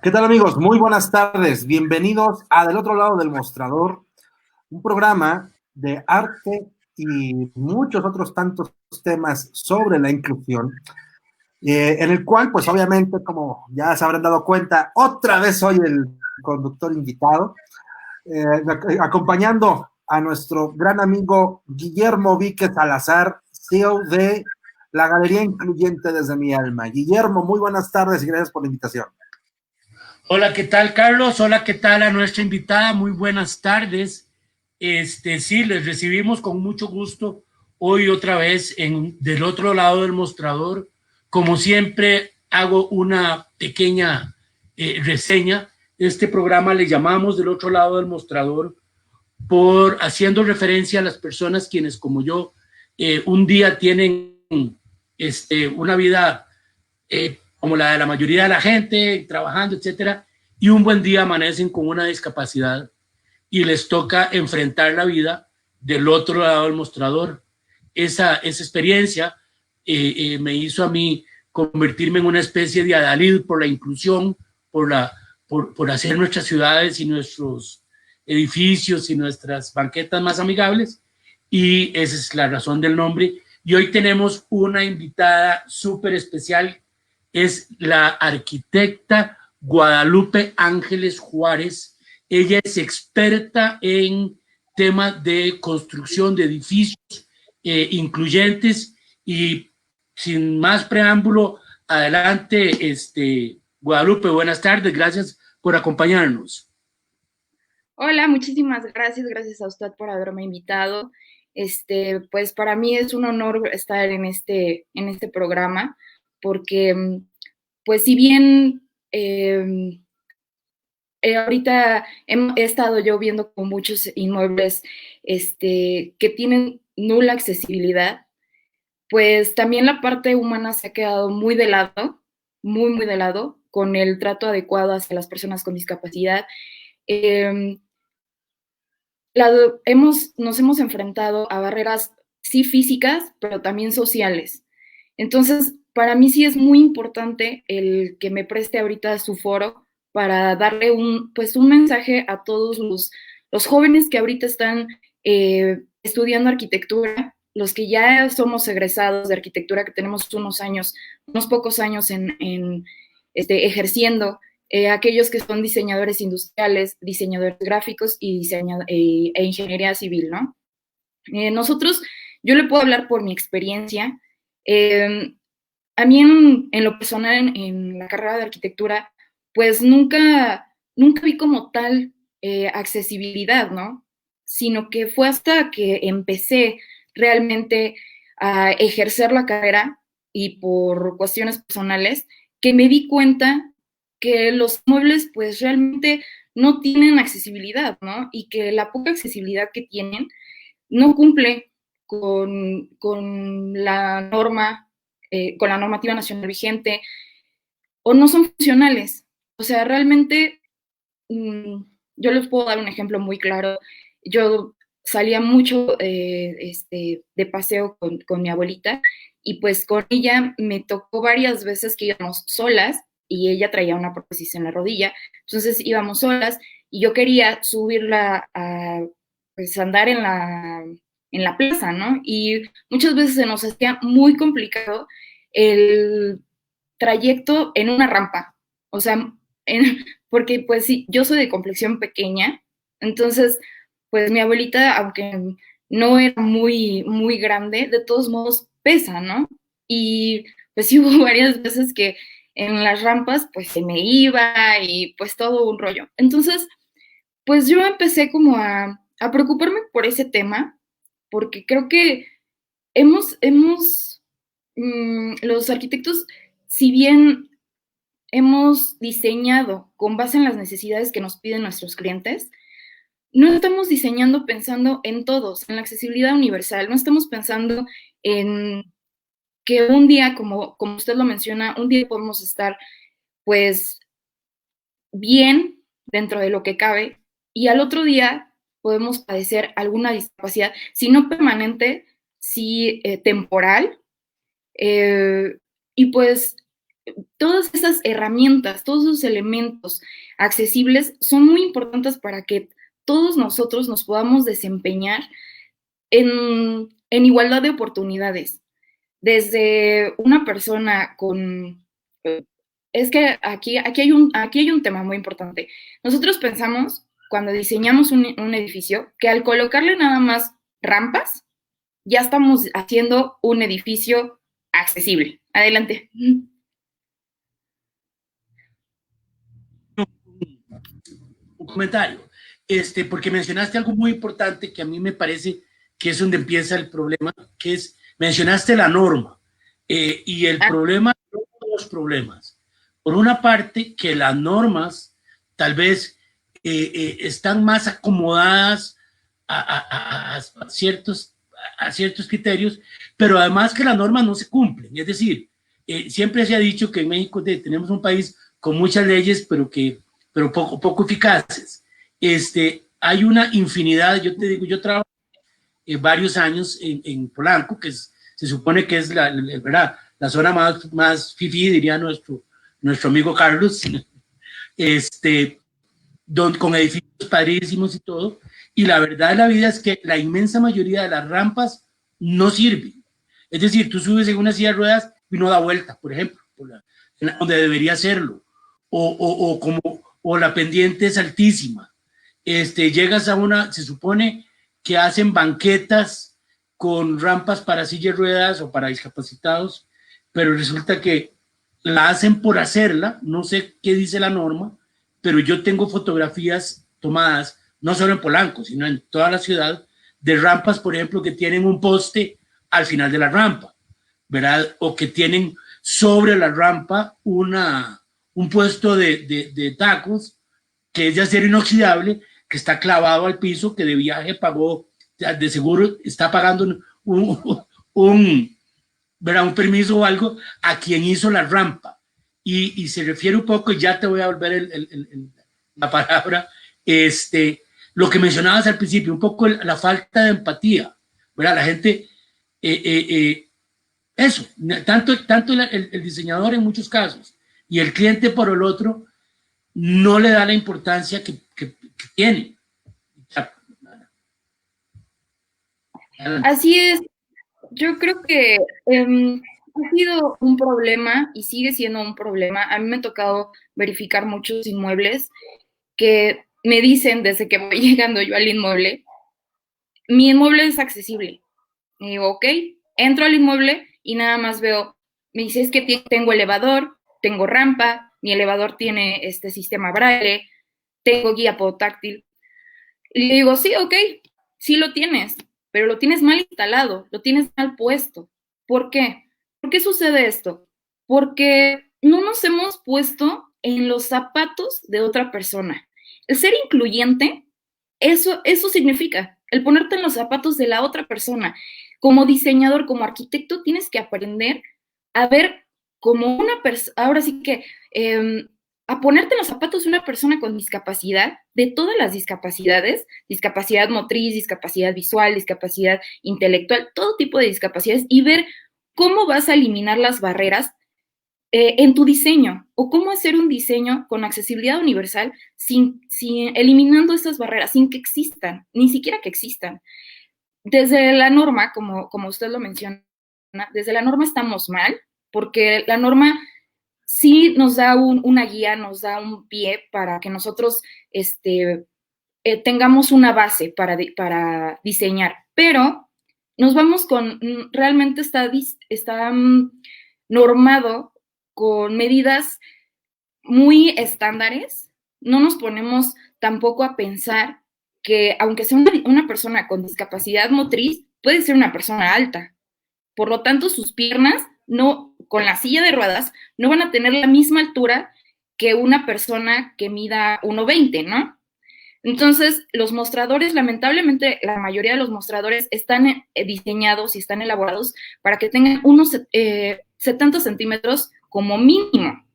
¿Qué tal, amigos? Muy buenas tardes. Bienvenidos a Del otro lado del mostrador, un programa de arte y muchos otros tantos temas sobre la inclusión, en el cual, pues obviamente, como ya se habrán dado cuenta, otra vez soy el conductor invitado, acompañando a nuestro gran amigo Guillermo Víquez Salazar, CEO de la Galería Incluyente desde mi alma. Guillermo, muy buenas tardes y gracias por la invitación. Hola, ¿qué tal, Carlos? Hola, ¿qué tal a nuestra invitada? Muy buenas tardes. Sí, les recibimos con mucho gusto hoy otra vez del otro lado del mostrador. Como siempre, hago una pequeña reseña. Este programa le llamamos Del otro lado del mostrador por haciendo referencia a las personas quienes, como yo, un día tienen una vida como la de la mayoría de la gente, trabajando, etcétera, y un buen día amanecen con una discapacidad y les toca enfrentar la vida del otro lado del mostrador. Esa experiencia me hizo a mí convertirme en una especie de adalid por la inclusión, por hacer nuestras ciudades y nuestros edificios y nuestras banquetas más amigables, y esa es la razón del nombre. Y hoy tenemos una invitada súper especial, es la arquitecta Guadalupe Ángeles Juárez. Ella es experta en temas de construcción de edificios incluyentes, y sin más preámbulo, adelante, Guadalupe, buenas tardes, gracias por acompañarnos. Hola, muchísimas gracias, gracias a usted por haberme invitado. Pues para mí es un honor estar en este programa, porque, pues si bien ahorita he estado yo viendo con muchos inmuebles que tienen nula accesibilidad, pues también la parte humana se ha quedado muy de lado, muy de lado, con el trato adecuado hacia las personas con discapacidad. Eh, nos hemos enfrentado a barreras, sí físicas, pero también sociales. Entonces, para mí sí es muy importante el que me preste ahorita su foro para darle pues un mensaje a todos los jóvenes que ahorita están estudiando arquitectura, los que ya somos egresados de arquitectura, que tenemos unos pocos años ejerciendo, aquellos que son diseñadores industriales, diseñadores gráficos e ingeniería civil, ¿no? Nosotros, yo le puedo hablar por mi experiencia. Eh, a mí en lo personal, en la carrera de arquitectura, pues nunca vi como tal accesibilidad, ¿no? Sino que fue hasta que empecé realmente a ejercer la carrera y por cuestiones personales que me di cuenta que los muebles pues realmente no tienen accesibilidad, ¿no? Y que la poca accesibilidad que tienen no cumple con la norma, con la normativa nacional vigente, o no son funcionales. O sea, realmente, yo les puedo dar un ejemplo muy claro. Yo salía mucho de paseo con mi abuelita, y pues con ella me tocó varias veces que íbamos solas y ella traía una prótesis en la rodilla. Entonces íbamos solas y yo quería subirla a pues andar en la plaza, ¿no? Y muchas veces se nos hacía muy complicado el trayecto en una rampa. O sea, porque pues sí, yo soy de complexión pequeña, entonces pues mi abuelita, aunque no era muy grande, de todos modos pesa, ¿no? Y pues sí hubo varias veces que en las rampas pues se me iba y pues todo un rollo. Entonces, pues yo empecé como a preocuparme por ese tema, porque creo que los arquitectos, si bien hemos diseñado con base en las necesidades que nos piden nuestros clientes, no estamos diseñando pensando en todos, en la accesibilidad universal, no estamos pensando en que un día, como usted lo menciona, un día podemos estar pues bien dentro de lo que cabe, y al otro día podemos padecer alguna discapacidad, si no permanente, si temporal, eh, y pues todas esas herramientas, todos esos elementos accesibles son muy importantes para que todos nosotros nos podamos desempeñar en igualdad de oportunidades. Desde una persona con... Es que aquí hay un tema muy importante. Nosotros pensamos, cuando diseñamos un edificio, que al colocarle nada más rampas, ya estamos haciendo un edificio accesible. Adelante. Un comentario, porque mencionaste algo muy importante que a mí me parece que es donde empieza el problema, que es, mencionaste la norma, y el problema, dos problemas. Por una parte, que las normas tal vez están más acomodadas a ciertos criterios, pero además que las normas no se cumplen. Es decir, siempre se ha dicho que en México tenemos un país con muchas leyes, pero poco eficaces. Hay una infinidad, yo te digo, yo trabajo varios años en Polanco, que se supone que es ¿verdad? La zona más fifí, diría nuestro amigo Carlos, con edificios padrísimos y todo, y la verdad de la vida es que la inmensa mayoría de las rampas no sirven. Es decir, tú subes en una silla de ruedas y no da vuelta, por ejemplo, donde debería hacerlo, o la pendiente es altísima. Llegas a se supone que hacen banquetas con rampas para silla de ruedas o para discapacitados, pero resulta que la hacen por hacerla, no sé qué dice la norma, pero yo tengo fotografías tomadas, no solo en Polanco, sino en toda la ciudad, de rampas, por ejemplo, que tienen un poste al final de la rampa, ¿verdad? O que tienen sobre la rampa un puesto de tacos que es de acero inoxidable, que está clavado al piso, que de viaje pagó, de seguro está pagando un permiso o algo a quien hizo la rampa. Y se refiere un poco, y ya te voy a volver la palabra, lo que mencionabas al principio, un poco la falta de empatía, ¿verdad? La gente, eso, tanto el diseñador en muchos casos y el cliente por el otro, no le da la importancia que tiene. Así es. Yo creo que ha sido un problema y sigue siendo un problema. A mí me ha tocado verificar muchos inmuebles que me dicen desde que voy llegando yo al inmueble, mi inmueble es accesible. Y digo, ok, entro al inmueble y nada más veo, me dice, es que tengo elevador, tengo rampa, mi elevador tiene este sistema braille, tengo guía podotáctil. Y le digo, sí, ok, sí lo tienes, pero lo tienes mal instalado, lo tienes mal puesto. ¿Por qué? ¿Por qué sucede esto? Porque no nos hemos puesto en los zapatos de otra persona. El ser incluyente, eso significa el ponerte en los zapatos de la otra persona. Como diseñador, como arquitecto, tienes que aprender a ver como una persona, ahora sí que a ponerte en los zapatos de una persona con discapacidad, de todas las discapacidades, discapacidad motriz, discapacidad visual, discapacidad intelectual, todo tipo de discapacidades, y ver cómo vas a eliminar las barreras en tu diseño, o cómo hacer un diseño con accesibilidad universal sin eliminando estas barreras, sin que existan, ni siquiera que existan. Desde la norma, como usted lo menciona, desde la norma estamos mal, porque la norma sí nos da una guía, nos da un pie para que nosotros tengamos una base para diseñar, pero nos vamos realmente está normado con medidas muy estándares, no nos ponemos tampoco a pensar que aunque sea una persona con discapacidad motriz, puede ser una persona alta. Por lo tanto, sus piernas, no, con la silla de ruedas, no van a tener la misma altura que una persona que mida 1,20, ¿no? Entonces, los mostradores, lamentablemente, la mayoría de los mostradores están diseñados y están elaborados para que tengan unos 70 centímetros como mínimo.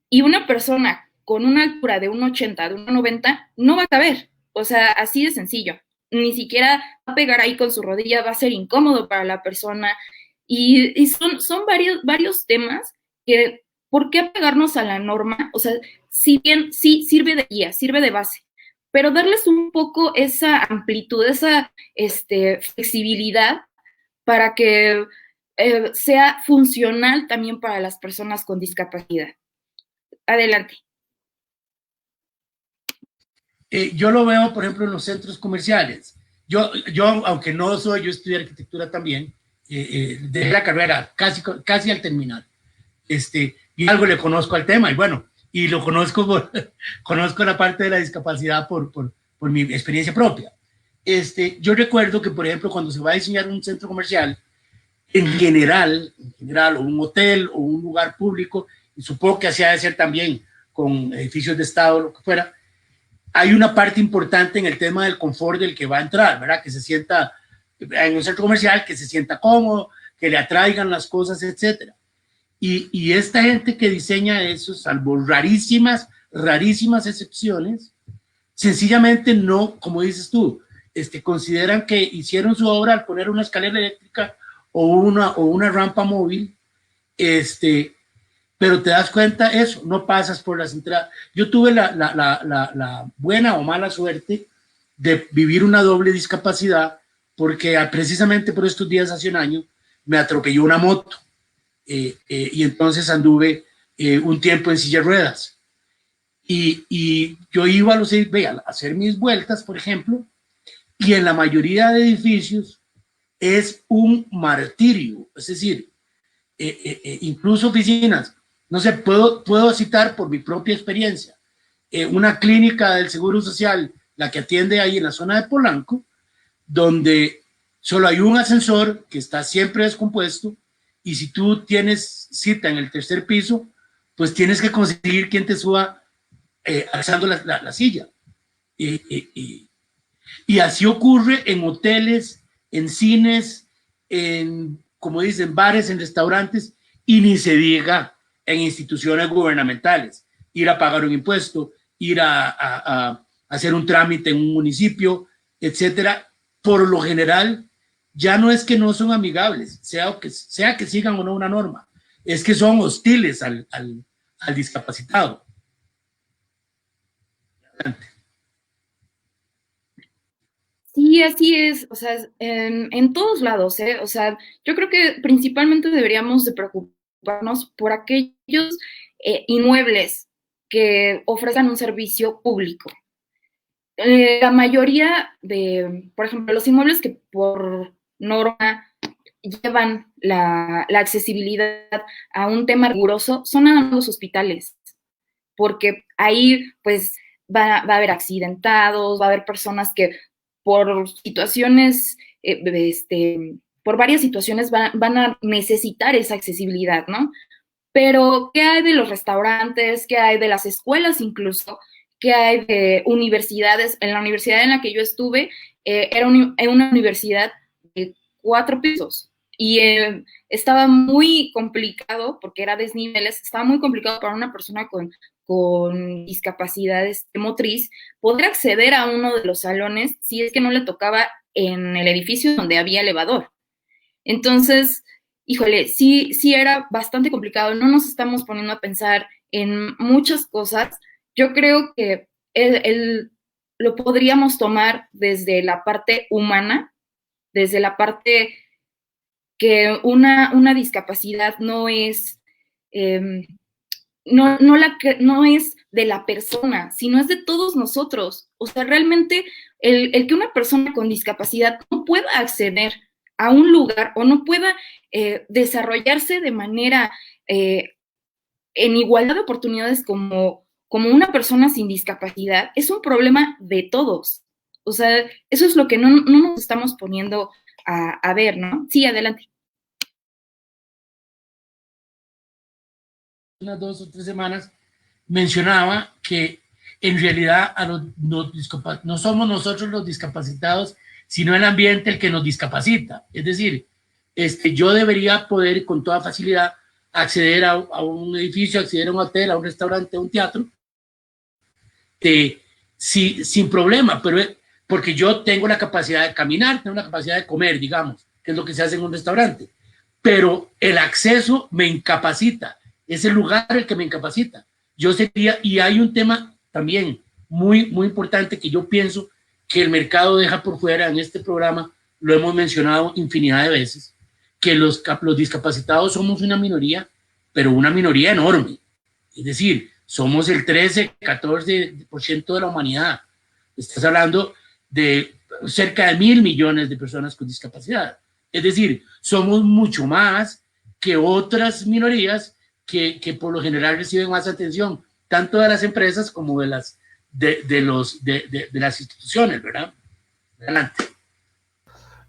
Y una persona con una altura de 1,80, de 1,90, no va a caber. O sea, así de sencillo. Ni siquiera va a pegar ahí con su rodilla, va a ser incómodo para la persona. Y son varios temas que ¿por qué apegarnos a la norma? O sea, si bien sí sirve de guía, sirve de base, pero darles un poco esa amplitud, esa flexibilidad para que sea funcional también para las personas con discapacidad. Adelante. Yo lo veo, por ejemplo, en los centros comerciales. Yo aunque no soy, yo estudié arquitectura también, de la carrera casi al terminar. Y algo le conozco al tema, y bueno, y lo conozco conozco la parte de la discapacidad por mi experiencia propia. Yo recuerdo que, por ejemplo, cuando se va a diseñar un centro comercial, en general, o un hotel o un lugar público, y supongo que así ha de ser también con edificios de Estado, lo que fuera, hay una parte importante en el tema del confort del que va a entrar, ¿verdad? Que se sienta en un centro comercial, que se sienta cómodo, que le atraigan las cosas, etcétera. Y esta gente que diseña eso, salvo rarísimas excepciones, sencillamente no, como dices tú, consideran que hicieron su obra al poner una escalera eléctrica o una rampa móvil, pero te das cuenta, eso, no pasas por las entradas. Yo tuve la buena o mala suerte de vivir una doble discapacidad, porque precisamente por estos días, hace un año, me atropelló una moto, y entonces anduve un tiempo en silla de ruedas. Y yo iba a hacer mis vueltas, por ejemplo, y en la mayoría de edificios es un martirio, es decir, incluso oficinas. No sé, puedo citar por mi propia experiencia, una clínica del Seguro Social, la que atiende ahí en la zona de Polanco, donde solo hay un ascensor que está siempre descompuesto, y si tú tienes cita en el tercer piso, pues tienes que conseguir quien te suba alzando la silla. Y así ocurre en hoteles, en cines, como dicen, bares, en restaurantes, y ni se diga en instituciones gubernamentales. Ir a pagar un impuesto, ir a hacer un trámite en un municipio, etcétera. Por lo general, ya no es que no son amigables, sea que sigan o no una norma, es que son hostiles al discapacitado. Sí, así es, o sea, en todos lados, ¿eh? O sea, yo creo que principalmente deberíamos de preocuparnos por aquellos inmuebles que ofrezcan un servicio público. La mayoría de, por ejemplo, los inmuebles que por norma llevan la accesibilidad a un tema riguroso son a los hospitales, porque ahí pues va a haber accidentados, va a haber personas que por situaciones, por varias situaciones van a necesitar esa accesibilidad, ¿no? Pero, ¿qué hay de los restaurantes? ¿Qué hay de las escuelas incluso? ¿Qué hay de universidades? En la universidad en la que yo estuve, era una universidad de 4 pisos y estaba muy complicado, porque era desniveles, estaba muy complicado para una persona con discapacidad motriz poder acceder a uno de los salones si es que no le tocaba en el edificio donde había elevador. Entonces, híjole, sí era bastante complicado. No nos estamos poniendo a pensar en muchas cosas. Yo creo que lo podríamos tomar desde la parte humana, desde la parte que una discapacidad no es no es de la persona, sino es de todos nosotros. O sea, realmente el que una persona con discapacidad no pueda acceder a un lugar o no pueda desarrollarse de manera en igualdad de oportunidades como una persona sin discapacidad es un problema de todos. O sea, eso es lo que no nos estamos poniendo a ver, ¿no? Sí, adelante. Unas 2 o 3 semanas mencionaba que en realidad no somos nosotros los discapacitados, sino el ambiente el que nos discapacita. Es decir, yo debería poder con toda facilidad acceder a un edificio, acceder a un hotel, a un restaurante, a un teatro, sin problema, pero porque yo tengo la capacidad de caminar, tengo la capacidad de comer, digamos, que es lo que se hace en un restaurante, pero el acceso me incapacita. es el lugar el que me incapacita. Yo sería, y hay un tema también muy, muy importante que yo pienso que el mercado deja por fuera en este programa, lo hemos mencionado infinidad de veces, que los discapacitados somos una minoría, pero una minoría enorme. Es decir, somos el 13, 14% de la humanidad. Estás hablando de cerca de 1.000 millones de personas con discapacidad. Es decir, somos mucho más que otras minorías que por lo general reciben más atención, tanto de las empresas como de las instituciones, ¿verdad? Adelante.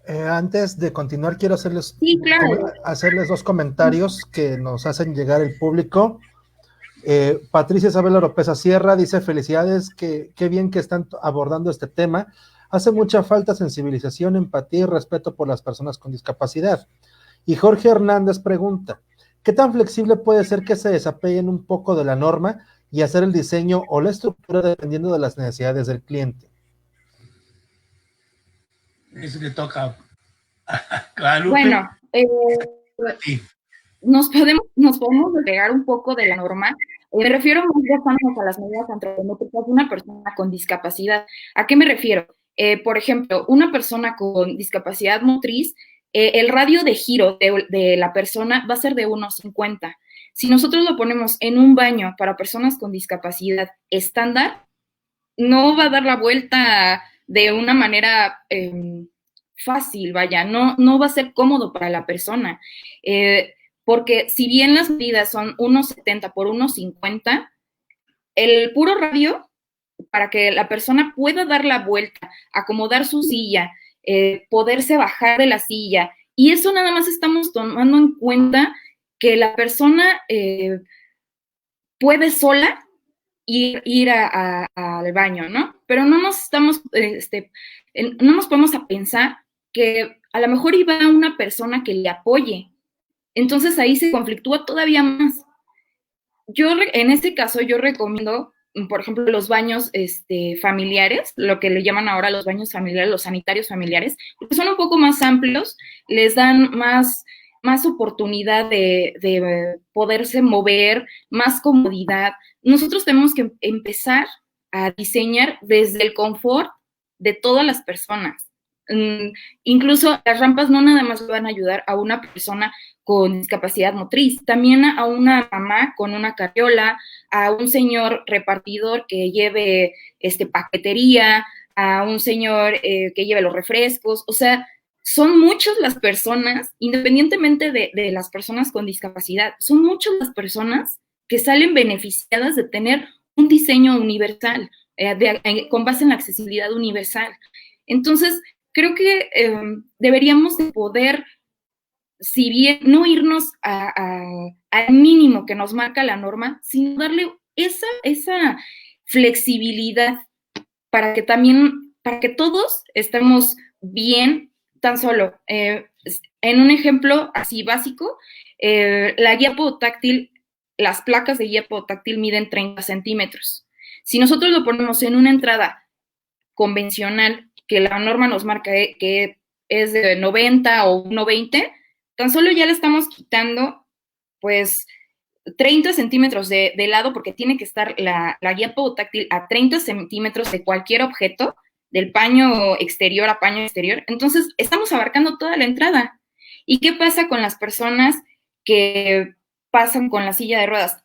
Antes de continuar, quiero hacerles, sí, claro. hacerles 2 comentarios que nos hacen llegar el público. Patricia Isabel Oropesa Sierra dice: felicidades, qué bien que están abordando este tema. Hace mucha falta sensibilización, empatía y respeto por las personas con discapacidad. Y Jorge Hernández pregunta: ¿qué tan flexible puede ser que se desapeguen un poco de la norma y hacer el diseño o la estructura dependiendo de las necesidades del cliente? Eso le toca a Guadalupe. Bueno, sí. nos podemos despegar un poco de la norma. Me refiero más a las medidas antropométricas de una persona con discapacidad. ¿A qué me refiero? Por ejemplo, una persona con discapacidad motriz, el radio de giro de la persona va a ser de 1,50. Si nosotros lo ponemos en un baño para personas con discapacidad estándar, no va a dar la vuelta de una manera fácil, vaya, no va a ser cómodo para la persona. Porque si bien las medidas son 1,70 por 1,50, el puro radio, para que la persona pueda dar la vuelta, acomodar su silla, poderse bajar de la silla, y eso nada más estamos tomando en cuenta que la persona puede sola ir al baño, ¿no? Pero no nos ponemos a pensar que a lo mejor iba una persona que le apoye. Entonces ahí se conflictúa todavía más. En este caso, yo recomiendo, por ejemplo, los baños familiares, lo que le llaman ahora los baños familiares, los sanitarios familiares, porque son un poco más amplios, les dan más oportunidad de poderse mover, más comodidad. Nosotros tenemos que empezar a diseñar desde el confort de todas las personas. Incluso las rampas no nada más van a ayudar a una persona con discapacidad motriz, también a una mamá con una carriola, a un señor repartidor que lleve paquetería, a un señor que lleve los refrescos. O sea, son muchas las personas, independientemente de las personas con discapacidad, son muchas las personas que salen beneficiadas de tener un diseño universal, con base en la accesibilidad universal. Entonces, creo que deberíamos de poder, si bien no irnos al mínimo que nos marca la norma, sino darle esa flexibilidad para que todos estemos bien. Tan solo, en un ejemplo así básico, la guía podotáctil, las placas de guía podotáctil miden 30 centímetros. Si nosotros lo ponemos en una entrada convencional, que la norma nos marca que es de 90 o 1,20, tan solo ya le estamos quitando, pues, 30 centímetros de lado, porque tiene que estar la guía podotáctil a 30 centímetros de cualquier objeto, del paño exterior a paño exterior. Entonces, estamos abarcando toda la entrada. ¿Y qué pasa con las personas que pasan con la silla de ruedas?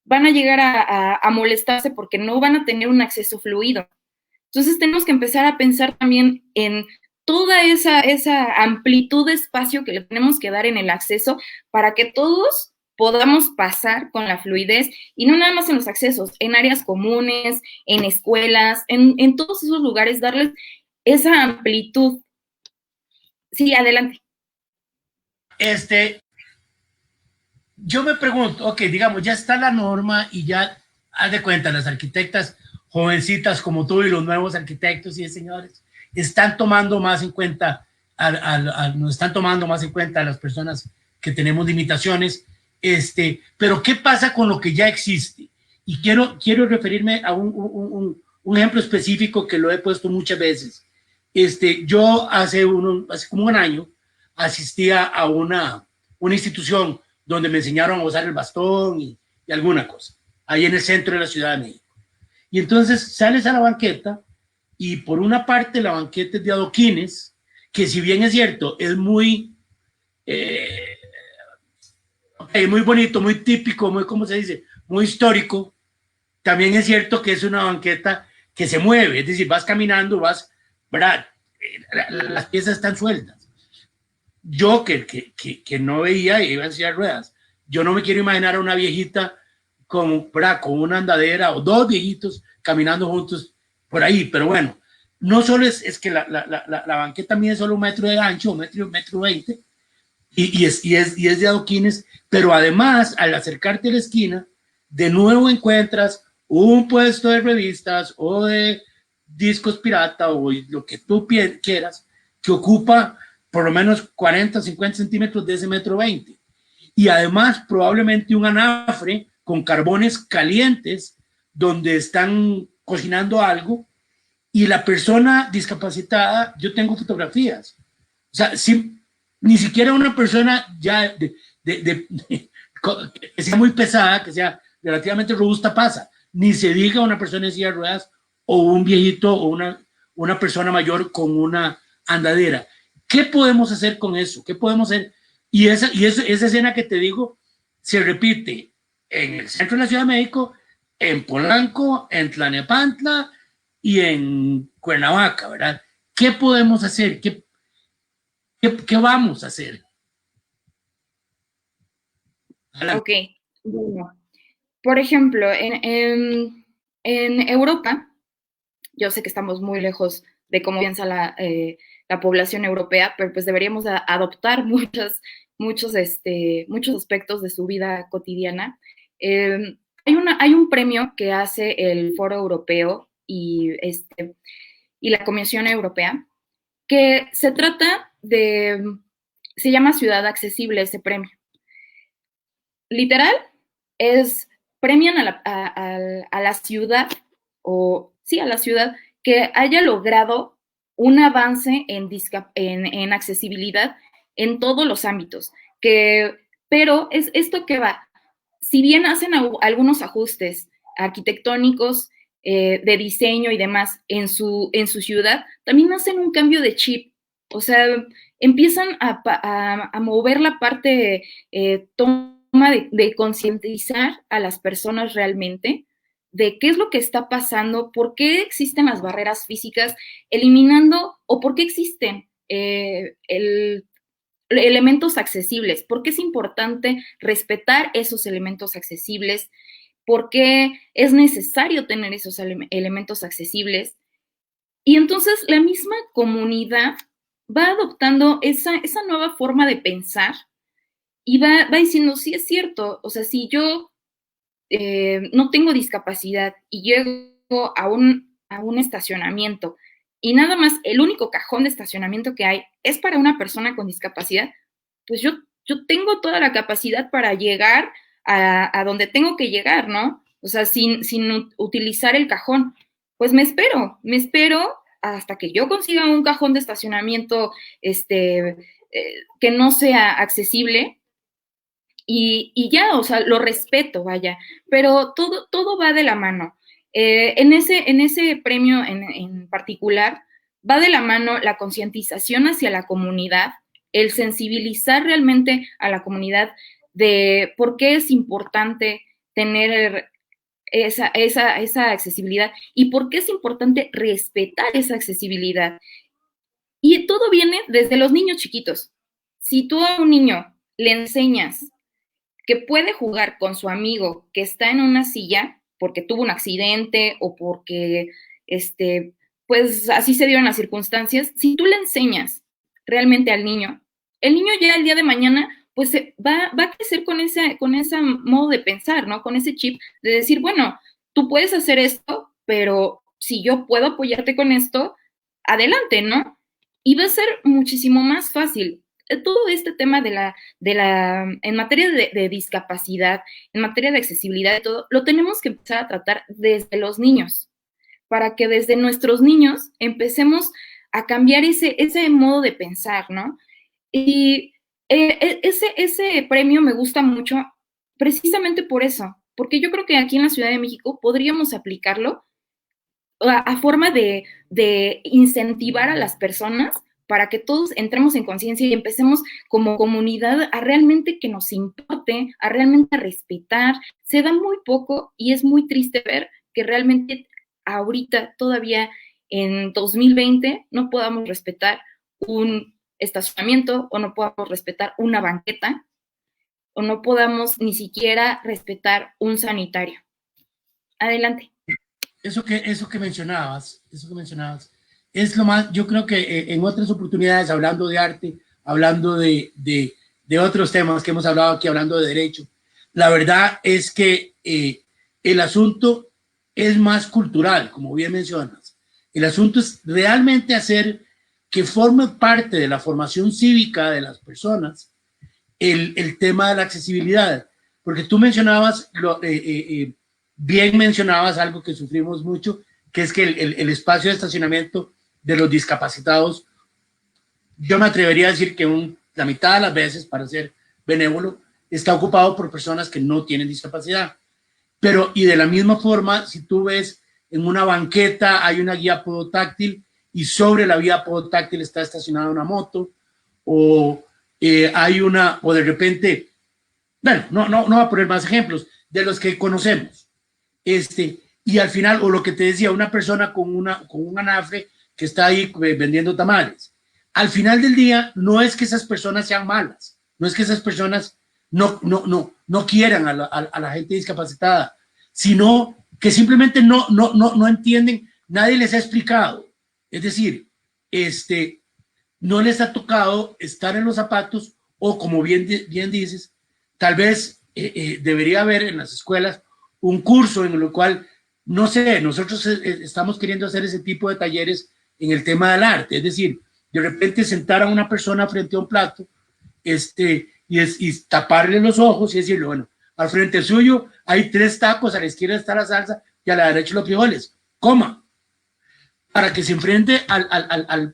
Van a llegar a molestarse porque no van a tener un acceso fluido. Entonces, tenemos que empezar a pensar también en toda esa amplitud de espacio que le tenemos que dar en el acceso para que todos podamos pasar con la fluidez, y no nada más en los accesos, en áreas comunes, en escuelas, en todos esos lugares, darles esa amplitud. Sí, adelante. Yo me pregunto, ok, digamos, ya está la norma y ya, haz de cuenta, las arquitectas jovencitas como tú y los nuevos arquitectos y señores están tomando más en cuenta, nos están tomando más en cuenta a las personas que tenemos limitaciones. Pero ¿qué pasa con lo que ya existe? Y quiero referirme a un ejemplo específico que lo he puesto muchas veces. Yo hace como un año asistía a una institución donde me enseñaron a usar el bastón y alguna cosa, ahí en el centro de la Ciudad de México. Y entonces sales a la banqueta y por una parte la banqueta es de adoquines, que si bien es cierto, es muy bonito, muy típico, muy, ¿cómo se dice? Muy histórico. También es cierto que es una banqueta que se mueve, es decir, vas caminando, ¿verdad? Las piezas están sueltas. Yo que no veía, iba en silla de ruedas, yo no me quiero imaginar a una viejita con una andadera o dos viejitos caminando juntos por ahí, pero bueno, no solo es que la banqueta mide solo 1 metro de ancho, 1 metro 20, y es de adoquines, pero además al acercarte a la esquina, de nuevo encuentras un puesto de revistas o de discos pirata o lo que tú quieras, que ocupa por lo menos 40, 50 centímetros de ese 1,20 m. Y además probablemente un anafre con carbones calientes donde están cocinando algo, y la persona discapacitada, yo tengo fotografías. O sea, ni siquiera una persona ya que sea muy pesada, que sea relativamente robusta pasa, ni se diga una persona en silla de ruedas o un viejito o una persona mayor con una andadera. ¿Qué podemos hacer con eso? ¿Qué podemos hacer? Y esa escena que te digo se repite en el centro de la Ciudad de México, en Polanco, en Tlalnepantla y en Cuernavaca, ¿verdad? ¿Qué podemos hacer? ¿Qué vamos a hacer? Ok, bueno. Por ejemplo, en Europa, yo sé que estamos muy lejos de cómo piensa la población europea, pero pues deberíamos adoptar muchos aspectos de su vida cotidiana. Hay un premio que hace el Foro Europeo y la Comisión Europea, que se llama Ciudad Accesible ese premio. Literal, premian a la ciudad, a la ciudad que haya logrado un avance en accesibilidad en todos los ámbitos. Pero es esto que va, si bien hacen algunos ajustes arquitectónicos, de diseño y demás en su ciudad, también hacen un cambio de chip. O sea, empiezan a mover la parte de concientizar a las personas realmente de qué es lo que está pasando, por qué existen las barreras físicas, eliminando, o por qué existen elementos accesibles, por qué es importante respetar esos elementos accesibles, por qué es necesario tener esos elementos accesibles. Y entonces la misma comunidad va adoptando esa nueva forma de pensar y va diciendo, sí, es cierto, o sea, si yo no tengo discapacidad y llego a un estacionamiento y nada más el único cajón de estacionamiento que hay es para una persona con discapacidad, pues yo tengo toda la capacidad para llegar a donde tengo que llegar, ¿no? O sea, sin utilizar el cajón. Pues me espero hasta que yo consiga un cajón de estacionamiento que no sea accesible. Y ya, o sea, lo respeto, vaya, pero todo va de la mano. En ese premio en particular, va de la mano la concientización hacia la comunidad, el sensibilizar realmente a la comunidad de por qué es importante tener esa accesibilidad y por qué es importante respetar esa accesibilidad. Y todo viene desde los niños chiquitos. Si tú a un niño le enseñas que puede jugar con su amigo que está en una silla porque tuvo un accidente o porque, pues así se dieron las circunstancias, si tú le enseñas realmente al niño, el niño ya el día de mañana, pues va a crecer con ese modo de pensar, ¿no? Con ese chip de decir, bueno, tú puedes hacer esto, pero si yo puedo apoyarte con esto, adelante, ¿no? Y va a ser muchísimo más fácil. Todo este tema en materia de discapacidad, en materia de accesibilidad y todo, lo tenemos que empezar a tratar desde los niños, para que desde nuestros niños empecemos a cambiar ese modo de pensar, ¿no? Y ese premio me gusta mucho precisamente por eso, porque yo creo que aquí en la Ciudad de México podríamos aplicarlo a forma de incentivar a las personas para que todos entremos en conciencia y empecemos como comunidad a realmente que nos importe, a realmente respetar. Se da muy poco y es muy triste ver que realmente ahorita todavía en 2020 no podamos respetar un estacionamiento o no podamos respetar una banqueta o no podamos ni siquiera respetar un sanitario. Adelante. Eso que mencionabas, es lo más, yo creo que en otras oportunidades, hablando de arte, hablando de otros temas que hemos hablado aquí, hablando de derecho, la verdad es que el asunto es más cultural, como bien mencionas. El asunto es realmente hacer que forme parte de la formación cívica de las personas el tema de la accesibilidad, porque tú mencionabas, bien mencionabas algo que sufrimos mucho, que es que el espacio de estacionamiento de los discapacitados, yo me atrevería a decir que la mitad de las veces, para ser benévolo, está ocupado por personas que no tienen discapacidad. Pero, y de la misma forma, si tú ves en una banqueta hay una guía podotáctil y sobre la guía podotáctil está estacionada una moto, o o de repente, bueno, no voy a poner más ejemplos de los que conocemos. Y al final, o lo que te decía, una persona con un anafre que está ahí vendiendo tamales. Al final del día, no es que esas personas sean malas, no es que esas personas no quieran a la gente discapacitada, sino que simplemente no entienden, nadie les ha explicado. Es decir, no les ha tocado estar en los zapatos, o como bien dices, tal vez debería haber en las escuelas un curso en el cual, no sé, nosotros estamos queriendo hacer ese tipo de talleres en el tema del arte, es decir, de repente sentar a una persona frente a un plato y taparle los ojos y decirle, bueno, al frente suyo hay 3 tacos, a la izquierda está la salsa y a la derecha los frijoles, coma, para que se enfrente a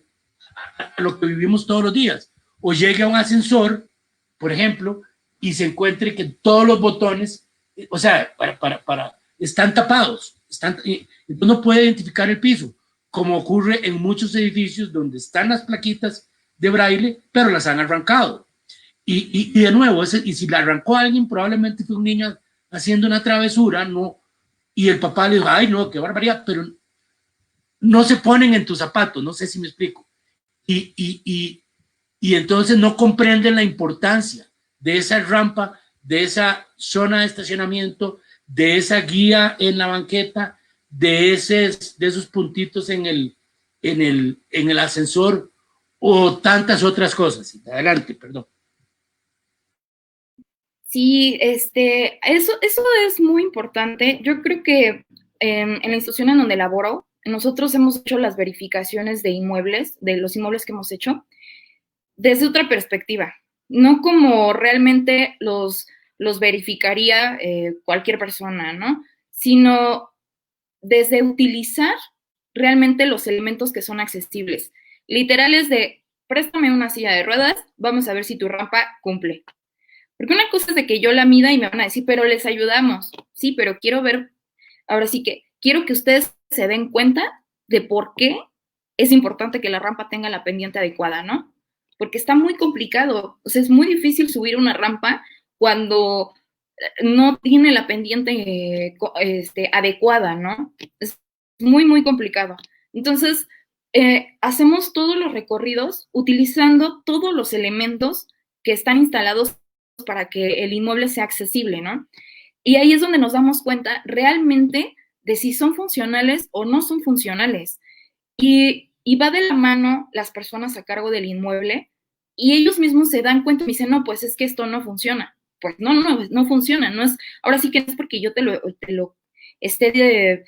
lo que vivimos todos los días. O llegue a un ascensor, por ejemplo, y se encuentre que todos los botones, o sea, están tapados, entonces no puede identificar el piso, como ocurre en muchos edificios donde están las plaquitas de braille, pero las han arrancado. Y de nuevo, y si la arrancó alguien, probablemente fue un niño haciendo una travesura, ¿no? Y el papá le dijo, ay, no, qué barbaridad, pero no se ponen en tus zapatos, no sé si me explico. Y entonces no comprenden la importancia de esa rampa, de esa zona de estacionamiento, de esa guía en la banqueta, de esos puntitos en el ascensor, o tantas otras cosas. Adelante, perdón. Sí, eso es muy importante. Yo creo que en la institución en donde laboro, nosotros hemos hecho las verificaciones de inmuebles, de los inmuebles que hemos hecho, desde otra perspectiva, no como realmente los verificaría cualquier persona, ¿no? Sino desde utilizar realmente los elementos que son accesibles. Literales de, préstame una silla de ruedas, vamos a ver si tu rampa cumple. Porque una cosa es de que yo la mida y me van a decir, pero les ayudamos. Sí, pero quiero ver, ahora sí que quiero que ustedes se den cuenta de por qué es importante que la rampa tenga la pendiente adecuada, ¿no? Porque está muy complicado. O sea, es muy difícil subir una rampa cuando no tiene la pendiente adecuada, ¿no? Es muy, muy complicado. Entonces, hacemos todos los recorridos utilizando todos los elementos que están instalados para que el inmueble sea accesible, ¿no? Y ahí es donde nos damos cuenta realmente de si son funcionales o no son funcionales. Y va de la mano las personas a cargo del inmueble y ellos mismos se dan cuenta y dicen, no, pues es que esto no funciona. Pues no funciona. No es, ahora sí que no es porque yo te lo esté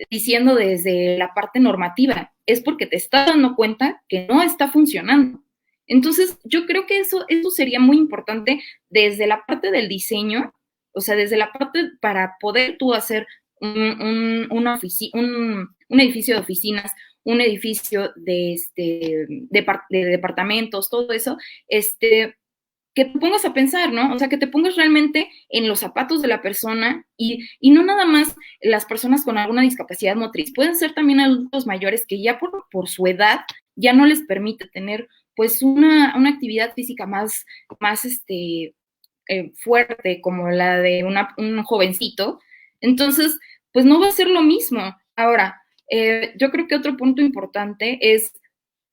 diciendo desde la parte normativa, es porque te estás dando cuenta que no está funcionando. Entonces, yo creo que eso sería muy importante desde la parte del diseño, o sea, desde la parte para poder tú hacer un edificio de oficinas, un edificio de departamentos, todo eso, que te pongas a pensar, ¿no? O sea, que te pongas realmente en los zapatos de la persona y no nada más las personas con alguna discapacidad motriz, pueden ser también adultos mayores que ya por su edad ya no les permite tener pues una actividad física más fuerte como la de un jovencito. Entonces, pues no va a ser lo mismo. Ahora, yo creo que otro punto importante es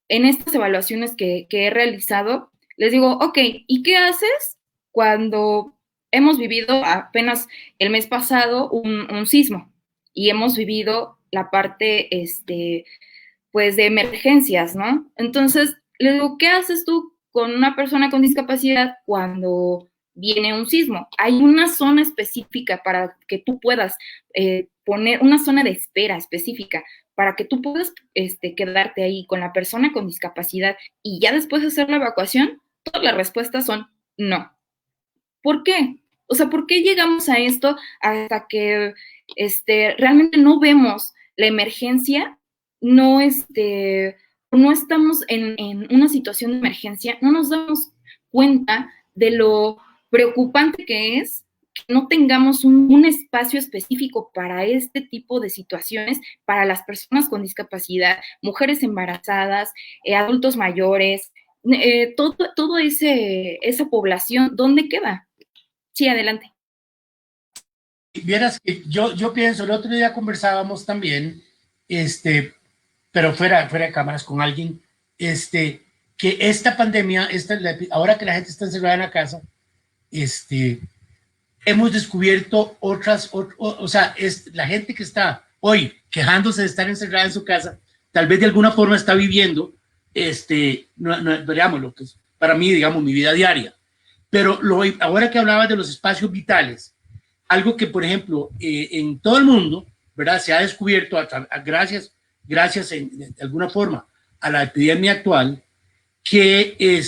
en estas evaluaciones que he realizado, les digo, ok, ¿y qué haces cuando hemos vivido apenas el mes pasado un sismo y hemos vivido la parte, pues, de emergencias, ¿no? Entonces, les digo, ¿qué haces tú con una persona con discapacidad cuando viene un sismo? Hay una zona específica para que tú puedas poner una zona de espera específica para que tú puedas quedarte ahí con la persona con discapacidad y ya después de hacer la evacuación. Todas las respuestas son no. ¿Por qué? O sea, ¿por qué llegamos a esto hasta que realmente no vemos la emergencia? No, no estamos en una situación de emergencia, no nos damos cuenta de lo preocupante que es que no tengamos un espacio específico para este tipo de situaciones, para las personas con discapacidad, mujeres embarazadas, adultos mayores, todo esa población, ¿dónde queda? Sí, adelante. Vieras que yo pienso, el otro día conversábamos también, pero fuera de cámaras con alguien, que esta pandemia, ahora que la gente está encerrada en la casa, hemos descubierto o sea, la gente que está hoy quejándose de estar encerrada en su casa, tal vez de alguna forma está viviendo, digamos, lo que es para mí, digamos, mi vida diaria. Pero ahora que hablabas de los espacios vitales, algo que, por ejemplo, en todo el mundo, ¿verdad? Se ha descubierto gracias de alguna forma a la epidemia actual, que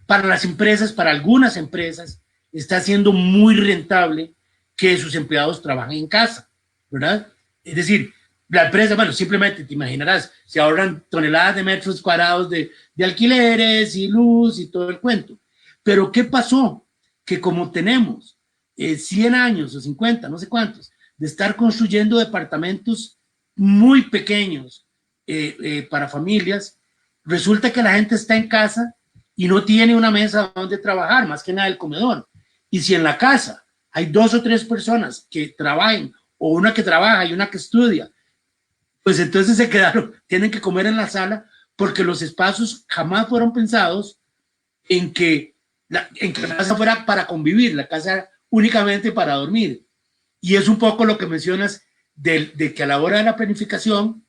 para las empresas, para algunas empresas, está siendo muy rentable que sus empleados trabajen en casa, ¿verdad? Es decir, la empresa, bueno, simplemente te imaginarás, se ahorran toneladas de metros cuadrados de alquileres y luz y todo el cuento. Pero ¿qué pasó? Que como tenemos 100 años o 50, no sé cuántos, de estar construyendo departamentos muy pequeños para familias, resulta que la gente está en casa y no tiene una mesa donde trabajar, más que nada el comedor. Y si en la casa hay 2 o 3 personas que trabajen, o una que trabaja y una que estudia, pues entonces tienen que comer en la sala, porque los espacios jamás fueron pensados en que la casa fuera para convivir, la casa era únicamente para dormir. Y es un poco lo que mencionas de que a la hora de la planificación,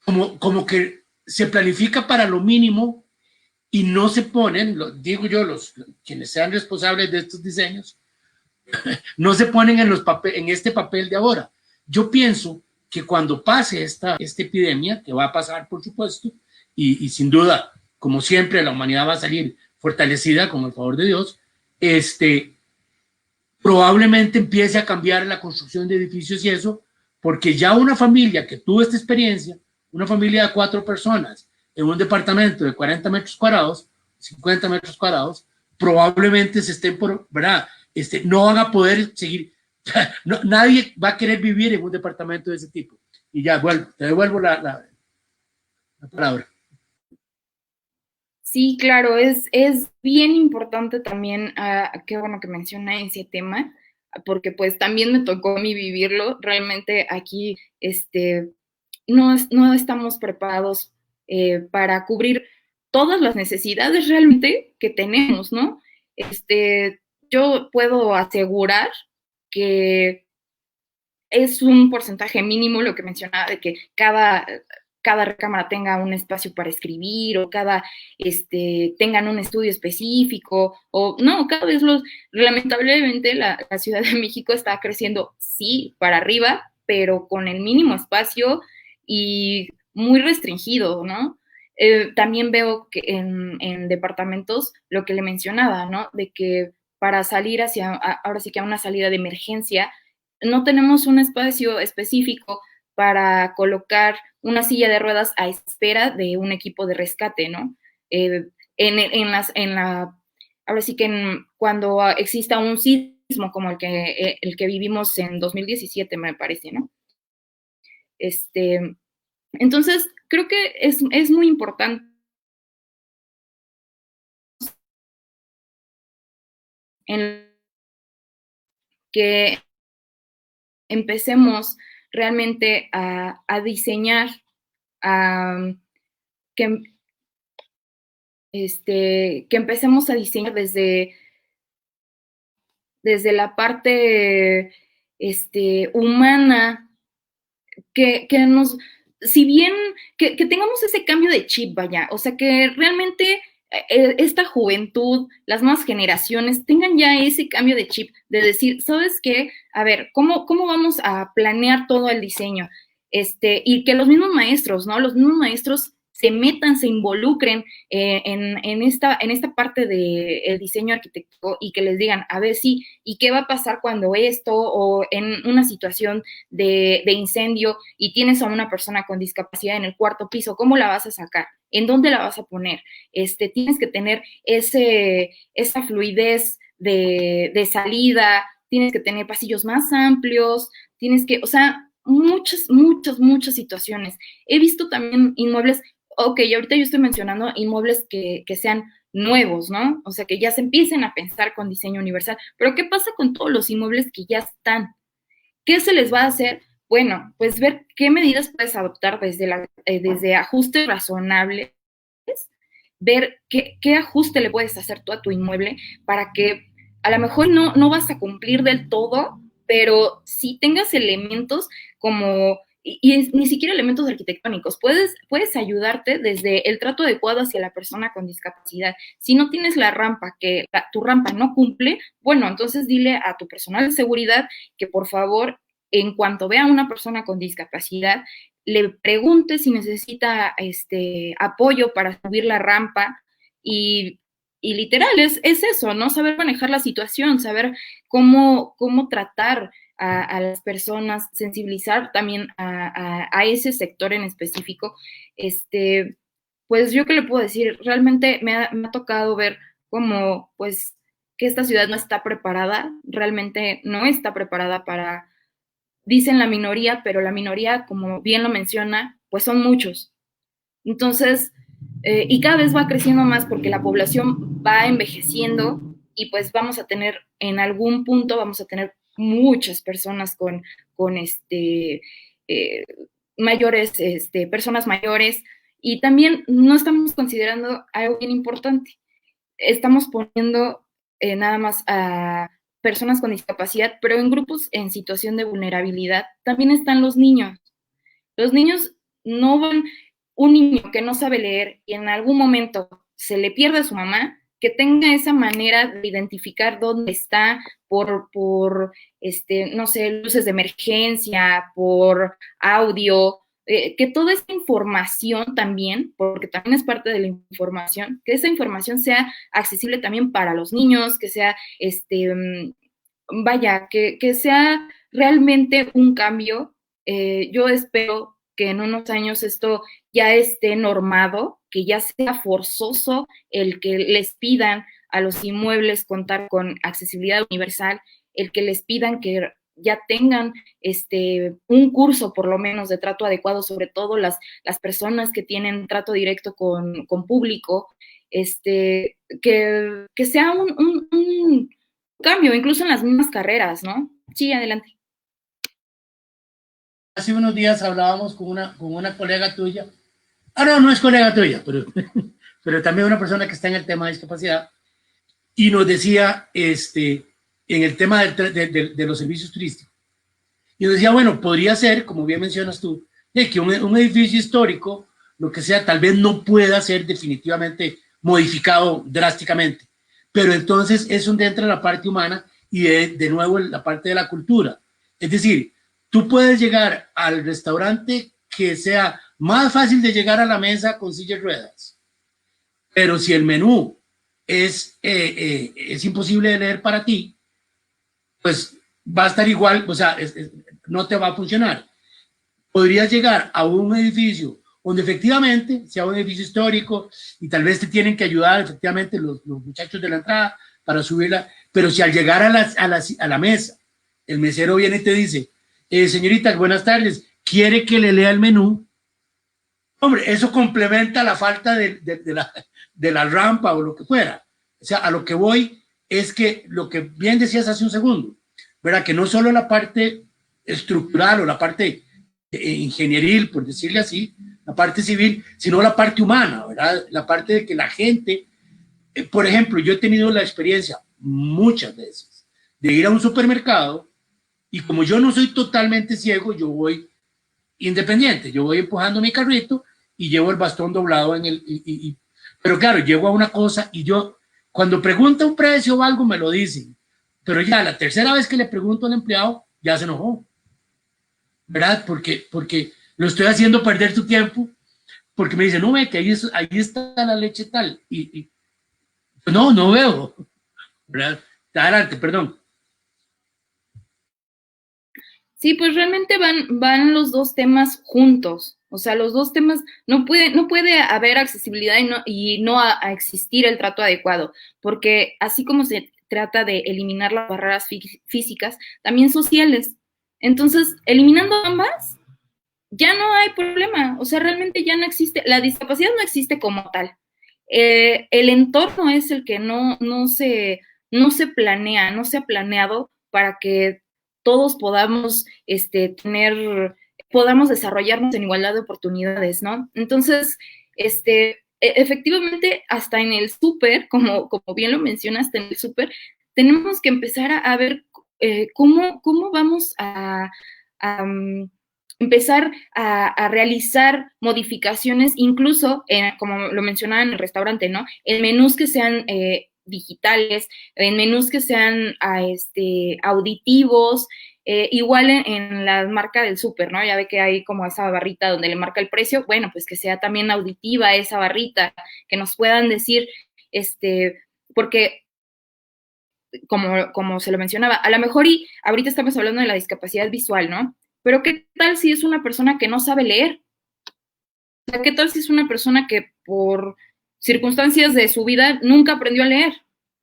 como que se planifica para lo mínimo y no se ponen, digo yo, quienes sean responsables de estos diseños, no se ponen en este papel de ahora. Yo pienso que cuando pase esta epidemia, que va a pasar, por supuesto, y sin duda, como siempre, la humanidad va a salir fortalecida con el favor de Dios, probablemente empiece a cambiar la construcción de edificios y eso, porque ya una familia que tuvo esta experiencia, una familia de 4 personas en un departamento de 40 metros cuadrados, 50 metros cuadrados, probablemente se estén ¿verdad? No van a poder seguir, nadie va a querer vivir en un departamento de ese tipo. Y ya, te devuelvo la palabra. Sí, claro, es bien importante también, qué bueno que menciona ese tema, porque pues también me tocó a mí vivirlo. Realmente aquí no estamos preparados para cubrir todas las necesidades realmente que tenemos, ¿no? Yo puedo asegurar que es un porcentaje mínimo lo que mencionaba de que cada recámara tenga un espacio para escribir o tengan un estudio específico o no, cada vez lamentablemente la Ciudad de México está creciendo, sí, para arriba, pero con el mínimo espacio y muy restringido, ¿no? También veo que en departamentos lo que le mencionaba, ¿no? De que para salir ahora sí que a una salida de emergencia, no tenemos un espacio específico para colocar una silla de ruedas a espera de un equipo de rescate, ¿no? ahora sí que cuando exista un sismo como el que vivimos en 2017, me parece, ¿no? Entonces, creo que es muy importante en que empecemos realmente a diseñar, que, que empecemos a diseñar desde la parte humana, que si bien, que tengamos ese cambio de chip, vaya, o sea, que realmente esta juventud, las nuevas generaciones, tengan ya ese cambio de chip, de decir, ¿sabes qué? A ver, ¿cómo vamos a planear todo el diseño? Y que los mismos maestros, ¿no? Los mismos maestros se metan, se involucren en esta parte del diseño arquitectónico y que les digan, a ver, sí, ¿y qué va a pasar cuando esto o en una situación de incendio y tienes a una persona con discapacidad en el cuarto piso, ¿cómo la vas a sacar? ¿En dónde la vas a poner? Tienes que tener esa fluidez de salida, tienes que tener pasillos más amplios, o sea, muchas situaciones. He visto también inmuebles, ok, ahorita yo estoy mencionando inmuebles que sean nuevos, ¿no? O sea, que ya se empiecen a pensar con diseño universal, pero ¿qué pasa con todos los inmuebles que ya están? ¿Qué se les va a hacer? Bueno, pues ver qué medidas puedes adoptar desde ajustes razonables, ver qué ajuste le puedes hacer tú a tu inmueble para que a lo mejor no vas a cumplir del todo, pero sí tengas elementos como, y ni siquiera elementos arquitectónicos, puedes ayudarte desde el trato adecuado hacia la persona con discapacidad. Si no tienes la rampa, tu rampa no cumple, bueno, entonces dile a tu personal de seguridad que por favor, en cuanto vea a una persona con discapacidad, le pregunte si necesita apoyo para subir la rampa y literal, es eso, ¿no? Saber manejar la situación, saber cómo tratar a las personas, sensibilizar también a ese sector en específico. Pues yo qué le puedo decir, realmente me ha tocado ver cómo, pues, que esta ciudad no está preparada, realmente no está preparada para, dicen la minoría, pero la minoría, como bien lo menciona, pues son muchos. Entonces, y cada vez va creciendo más porque la población va envejeciendo y pues en algún punto vamos a tener muchas personas con mayores, personas mayores, y también no estamos considerando algo bien importante. Estamos poniendo nada más a personas con discapacidad, pero en grupos en situación de vulnerabilidad también están los niños. Los niños no van, un niño que no sabe leer y en algún momento se le pierde a su mamá, que tenga esa manera de identificar dónde está por no sé, luces de emergencia, por audio, que toda esa información también, porque también es parte de la información, que esa información sea accesible también para los niños, que sea, vaya, que sea realmente un cambio. Yo espero que en unos años esto ya esté normado, que ya sea forzoso el que les pidan a los inmuebles contar con accesibilidad universal, el que les pidan que ya tengan un curso por lo menos de trato adecuado, sobre todo las personas que tienen trato directo con público, que sea un cambio, incluso en las mismas carreras, ¿no? Sí, adelante. Hace unos días hablábamos con una colega tuya. No es colega tuya, pero también una persona que está en el tema de discapacidad, y nos decía en el tema de los servicios turísticos. Y nos decía, bueno, podría ser, como bien mencionas tú, que un edificio histórico, lo que sea, tal vez no pueda ser definitivamente modificado drásticamente, pero entonces es donde entra la parte humana y de nuevo la parte de la cultura. Es decir, tú puedes llegar al restaurante que sea más fácil de llegar a la mesa con silla de ruedas, pero si el menú es imposible de leer para ti, pues va a estar igual, o sea, no te va a funcionar. Podrías llegar a un edificio donde efectivamente sea un edificio histórico y tal vez te tienen que ayudar efectivamente los muchachos de la entrada para subirla, pero si al llegar a la mesa, el mesero viene y te dice, señorita, buenas tardes, ¿quiere que le lea el menú? Hombre, eso complementa la falta de la rampa o lo que fuera. O sea, a lo que voy es que lo que bien decías hace un segundo, ¿verdad? Que no solo la parte estructural o la parte ingenieril, por decirle así, la parte civil, sino la parte humana, ¿verdad? La parte de que la gente, por ejemplo, yo he tenido la experiencia muchas veces de ir a un supermercado y como yo no soy totalmente ciego, yo voy independiente, yo voy empujando mi carrito y llevo el bastón doblado en el... pero claro, llego a una cosa y yo, cuando pregunta un precio o algo, me lo dicen, pero ya la tercera vez que le pregunto al empleado, ya se enojó, ¿verdad? Porque lo estoy haciendo perder tu tiempo, porque me dice, no ve que ahí está la leche tal, y no veo, ¿verdad? Adelante, perdón. Sí, pues realmente van los dos temas juntos. O sea, los dos temas, no puede haber accesibilidad y no existir el trato adecuado, porque así como se trata de eliminar las barreras físicas, también sociales. Entonces, eliminando ambas, ya no hay problema. O sea, realmente ya no existe, la discapacidad no existe como tal. El entorno es el que no se planea, no se ha planeado para que todos podamos podamos desarrollarnos en igualdad de oportunidades, ¿no? Entonces, efectivamente, hasta en el súper, como bien lo mencionaste, en el súper, tenemos que empezar a ver cómo vamos a empezar a realizar modificaciones, incluso, como lo mencionaba en el restaurante, ¿no? En menús que sean digitales, en menús que sean auditivos, igual en la marca del súper, ¿no? Ya ve que hay como esa barrita donde le marca el precio, bueno, pues que sea también auditiva esa barrita, que nos puedan decir, porque como se lo mencionaba, a lo mejor y ahorita estamos hablando de la discapacidad visual, ¿no? Pero ¿qué tal si es una persona que no sabe leer? O sea, ¿qué tal si es una persona que por circunstancias de su vida nunca aprendió a leer?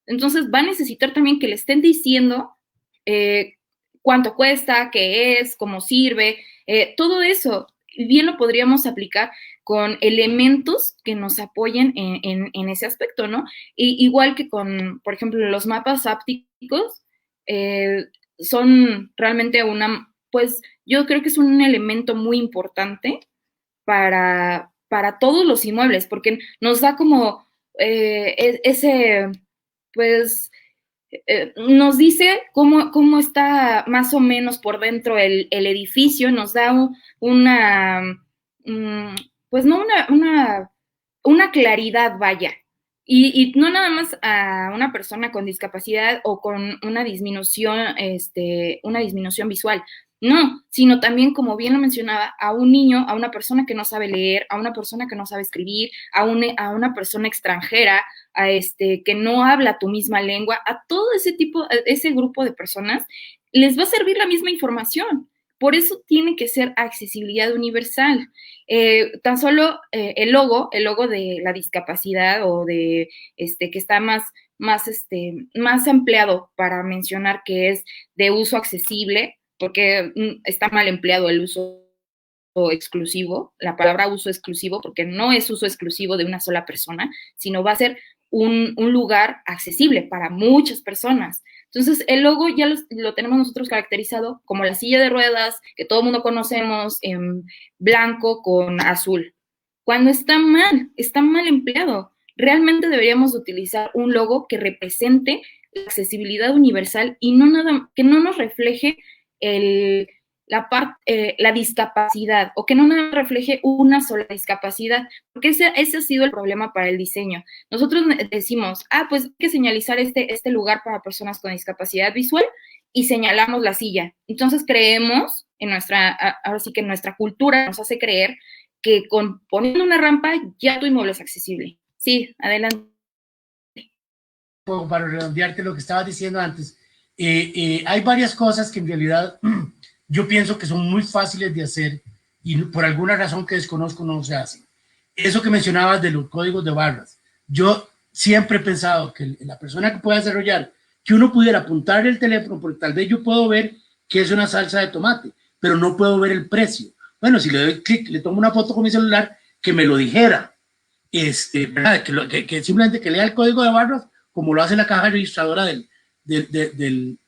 Entonces va a necesitar también que le estén diciendo cuánto cuesta, qué es, cómo sirve, todo eso. Bien lo podríamos aplicar con elementos que nos apoyen en ese aspecto, ¿no? Igual que con, por ejemplo, los mapas ápticos, son realmente pues yo creo que es un elemento muy importante para todos los inmuebles, porque nos da como pues, nos dice cómo está más o menos por dentro el edificio, nos da pues no una claridad, vaya. Y no nada más a una persona con discapacidad o con una disminución visual, no, sino también, como bien lo mencionaba, a un niño, a una persona que no sabe leer, a una persona que no sabe escribir, a una persona extranjera, que no habla tu misma lengua, a todo ese grupo de personas, les va a servir la misma información. Por eso tiene que ser accesibilidad universal. Tan solo el logo de la discapacidad o de que está más empleado para mencionar que es de uso accesible, porque está mal empleado el uso exclusivo, la palabra uso exclusivo, porque no es uso exclusivo de una sola persona, sino va a ser un lugar accesible para muchas personas. Entonces, el logo ya lo tenemos nosotros caracterizado como la silla de ruedas, que todo el mundo conocemos, en blanco con azul. Cuando está mal empleado. Realmente deberíamos utilizar un logo que represente la accesibilidad universal y que no nos refleje la discapacidad, o que no nos refleje una sola discapacidad, porque ese ha sido el problema para el diseño. Nosotros decimos, pues hay que señalizar este lugar para personas con discapacidad visual y señalamos la silla. Entonces creemos, ahora sí que nuestra cultura nos hace creer que poniendo una rampa ya tu inmueble es accesible. Sí, adelante. Para redondearte lo que estabas diciendo antes, hay varias cosas que en realidad yo pienso que son muy fáciles de hacer y por alguna razón que desconozco no se hace. Eso que mencionabas de los códigos de barras, yo siempre he pensado que la persona que pueda desarrollar, que uno pudiera apuntarle el teléfono, porque tal vez yo puedo ver que es una salsa de tomate, pero no puedo ver el precio. Bueno, si le doy clic, le tomo una foto con mi celular, que me lo dijera, ¿verdad? Que simplemente que lea el código de barras, como lo hace la caja registradora del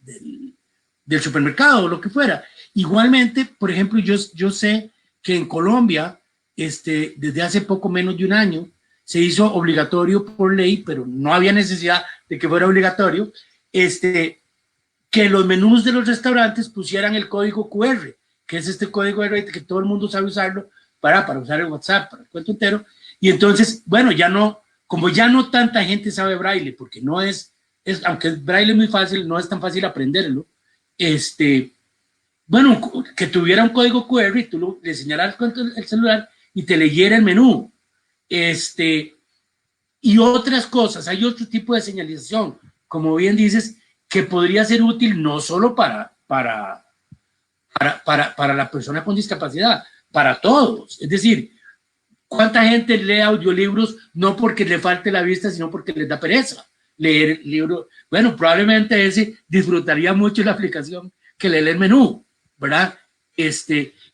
supermercado o lo que fuera. Igualmente, por ejemplo, yo sé que en Colombia, desde hace poco menos de un año, se hizo obligatorio por ley, pero no había necesidad de que fuera obligatorio, que los menús de los restaurantes pusieran el código QR, que es este código QR que todo el mundo sabe usarlo para usar el WhatsApp, para el cuento entero. Y entonces, bueno, ya no, como ya no tanta gente sabe braille, porque no aunque el braille es muy fácil, no es tan fácil aprenderlo, bueno, que tuviera un código QR y tú le señalaras con el celular y te leyera el menú. Y otras cosas, hay otro tipo de señalización, como bien dices, que podría ser útil no solo para la persona con discapacidad, para todos. Es decir, ¿cuánta gente lee audiolibros no porque le falte la vista, sino porque les da pereza leer el libro? Bueno, probablemente ese disfrutaría mucho la aplicación que lee el menú, ¿verdad?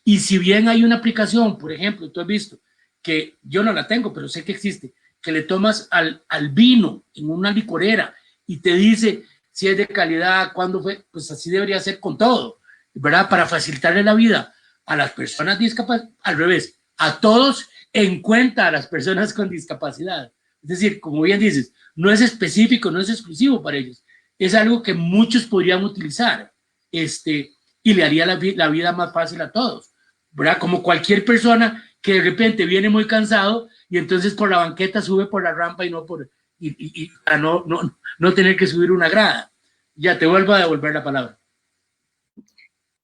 Y si bien hay una aplicación, por ejemplo, tú has visto, que yo no la tengo, pero sé que existe, que le tomas al vino en una licorera y te dice si es de calidad, cuándo fue, pues así debería ser con todo, ¿verdad? Para facilitarle la vida a las personas discapacitadas, al revés, a todos en cuenta a las personas con discapacidad. Es decir, como bien dices, no es específico, no es exclusivo para ellos, es algo que muchos podrían utilizar, y le haría la vida más fácil a todos, ¿verdad? Como cualquier persona que de repente viene muy cansado y entonces por la banqueta sube por la rampa y no para no tener que subir una grada. Ya te vuelvo a devolver la palabra.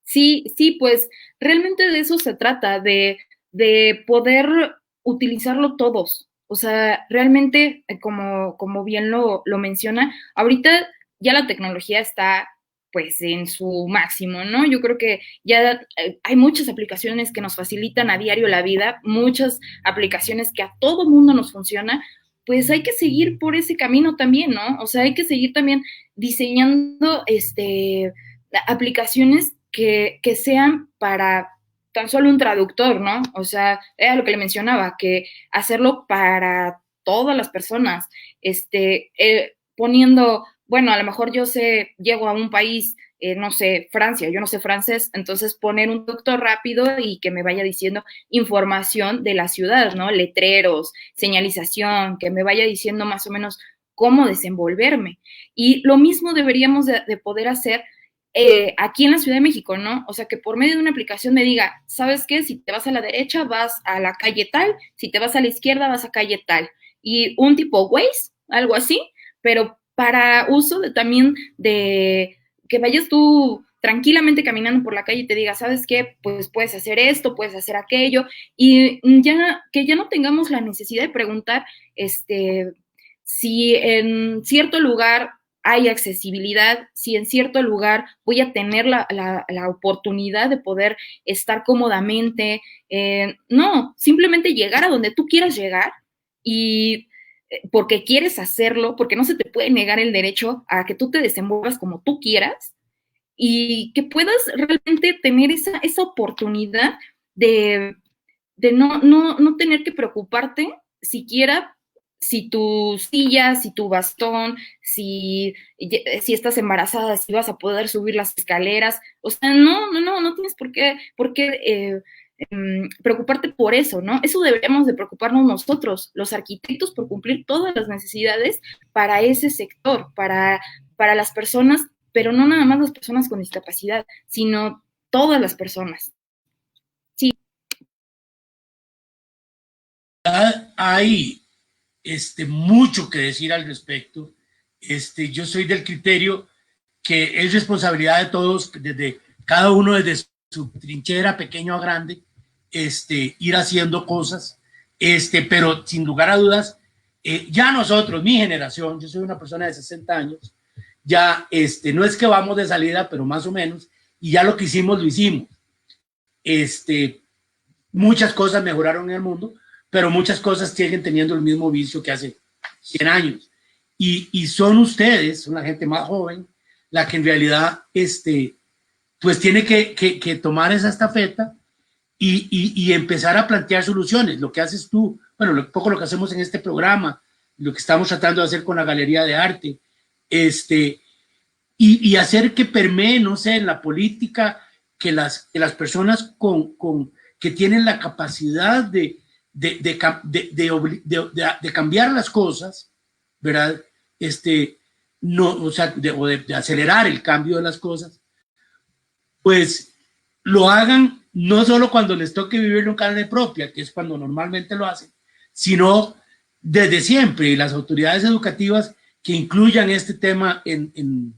Sí, pues realmente de eso se trata, de poder utilizarlo todos. O sea, realmente, como bien lo menciona, ahorita ya la tecnología está pues en su máximo, ¿no? Yo creo que ya hay muchas aplicaciones que nos facilitan a diario la vida, muchas aplicaciones que a todo mundo nos funciona, pues hay que seguir por ese camino también, ¿no? O sea, hay que seguir también diseñando aplicaciones que sean para tan solo un traductor, ¿no? O sea, era lo que le mencionaba, que hacerlo para todas las personas, poniendo, bueno, a lo mejor llego a un país, no sé, Francia, yo no sé francés, entonces poner un traductor rápido y que me vaya diciendo información de la ciudad, ¿no? Letreros, señalización, que me vaya diciendo más o menos cómo desenvolverme. Y lo mismo deberíamos de poder hacer aquí en la Ciudad de México, ¿no? O sea, que por medio de una aplicación me diga, ¿sabes qué? Si te vas a la derecha, vas a la calle tal, si te vas a la izquierda, vas a calle tal. Y un tipo Waze, algo así, pero para uso también de que vayas tú tranquilamente caminando por la calle y te diga, ¿sabes qué? Pues puedes hacer esto, puedes hacer aquello, y que ya no tengamos la necesidad de preguntar, si en cierto lugar hay accesibilidad, si en cierto lugar voy a tener la oportunidad de poder estar cómodamente. No, simplemente llegar a donde tú quieras llegar y porque quieres hacerlo, porque no se te puede negar el derecho a que tú te desenvuelvas como tú quieras y que puedas realmente tener esa oportunidad de no tener que preocuparte siquiera si tu silla, si tu bastón, si estás embarazada, si vas a poder subir las escaleras. O sea, no tienes por qué preocuparte por eso, ¿no? Eso deberíamos de preocuparnos nosotros, los arquitectos, por cumplir todas las necesidades para ese sector, para las personas, pero no nada más las personas con discapacidad, sino todas las personas. Sí. Hay mucho que decir al respecto. Yo soy del criterio que es responsabilidad de todos, desde cada uno desde su trinchera, pequeño a grande, ir haciendo cosas, pero sin lugar a dudas, ya nosotros, mi generación, yo soy una persona de 60 años, ya no es que vamos de salida, pero más o menos, y ya lo que hicimos, lo hicimos. muchas cosas mejoraron en el mundo, pero muchas cosas siguen teniendo el mismo vicio que hace 100 años. Y son ustedes, son la gente más joven, la que en realidad pues tiene que tomar esa estafeta y empezar a plantear soluciones. Lo que haces tú, bueno, poco lo que hacemos en este programa, lo que estamos tratando de hacer con la Galería de Arte, y hacer que permee, no sé, en la política, que las personas que tienen la capacidad de cambiar las cosas, ¿verdad? No, o sea, de acelerar el cambio de las cosas, pues lo hagan no solo cuando les toque vivir en carne propia, que es cuando normalmente lo hacen, sino desde siempre, y las autoridades educativas que incluyan este tema en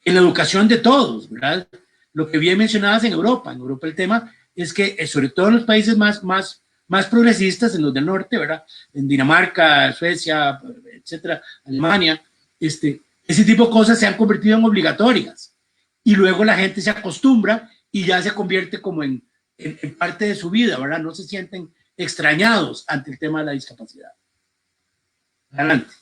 la educación de todos, ¿verdad? Lo que bien mencionabas en Europa el tema es que, sobre todo en los países más progresistas, en los del norte, ¿verdad? En Dinamarca, Suecia, etcétera, Alemania, ese tipo de cosas se han convertido en obligatorias y luego la gente se acostumbra y ya se convierte como en parte de su vida, ¿verdad? No se sienten extrañados ante el tema de la discapacidad. Adelante.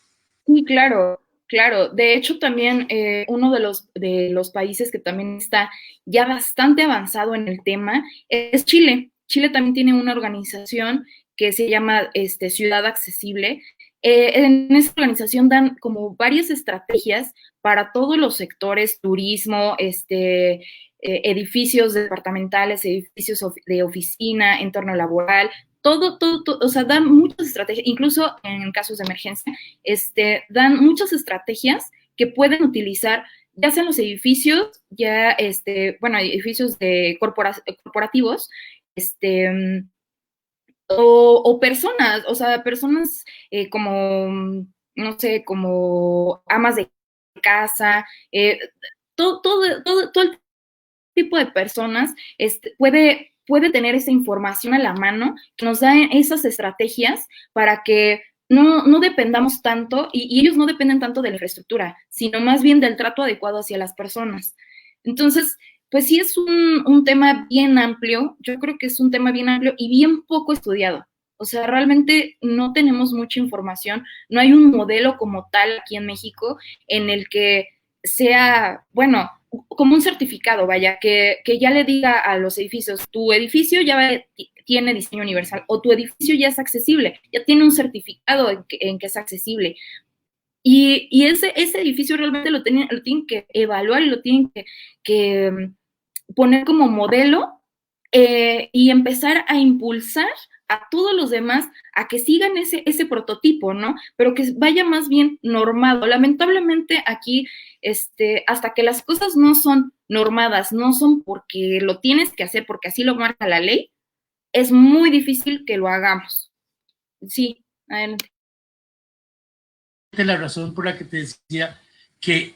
Sí, claro, claro. De hecho, también uno de los países que también está ya bastante avanzado en el tema es Chile. Chile también tiene una organización que se llama Ciudad Accesible. En esa organización dan como varias estrategias para todos los sectores, turismo, edificios departamentales, edificios de oficina, entorno laboral, todo, o sea, dan muchas estrategias, incluso en casos de emergencia, dan muchas estrategias que pueden utilizar, ya sea en los edificios, ya, bueno, edificios corporativos, o personas, o sea, personas como, no sé, como amas de casa, todo el tipo de personas puede tener esa información a la mano que nos da esas estrategias para que no dependamos tanto, y ellos no dependen tanto de la infraestructura, sino más bien del trato adecuado hacia las personas. Entonces, pues sí es un tema bien amplio, yo creo que es un tema bien amplio y bien poco estudiado. O sea, realmente no tenemos mucha información, no hay un modelo como tal aquí en México en el que sea, bueno, como un certificado, vaya, que ya le diga a los edificios, tu edificio ya tiene diseño universal o tu edificio ya es accesible, ya tiene un certificado en que es accesible. Y ese edificio realmente lo tienen que evaluar y lo tienen que poner como modelo y empezar a impulsar a todos los demás a que sigan ese prototipo, ¿no? Pero que vaya más bien normado. Lamentablemente aquí, hasta que las cosas no son normadas, no son porque lo tienes que hacer, porque así lo marca la ley, es muy difícil que lo hagamos. Sí, adelante. La razón por la que te decía que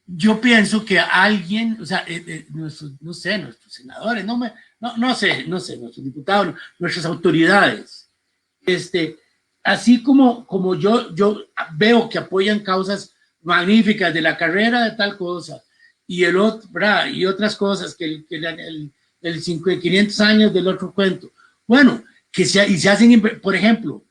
yo pienso que alguien, o sea, no sé, nuestros senadores, no sé, nuestros diputados, nuestras autoridades, así como yo veo que apoyan causas magníficas de la carrera de tal cosa y el otro, ¿verdad? Y otras cosas que el 500 años del otro cuento. Bueno, y se hacen, por ejemplo,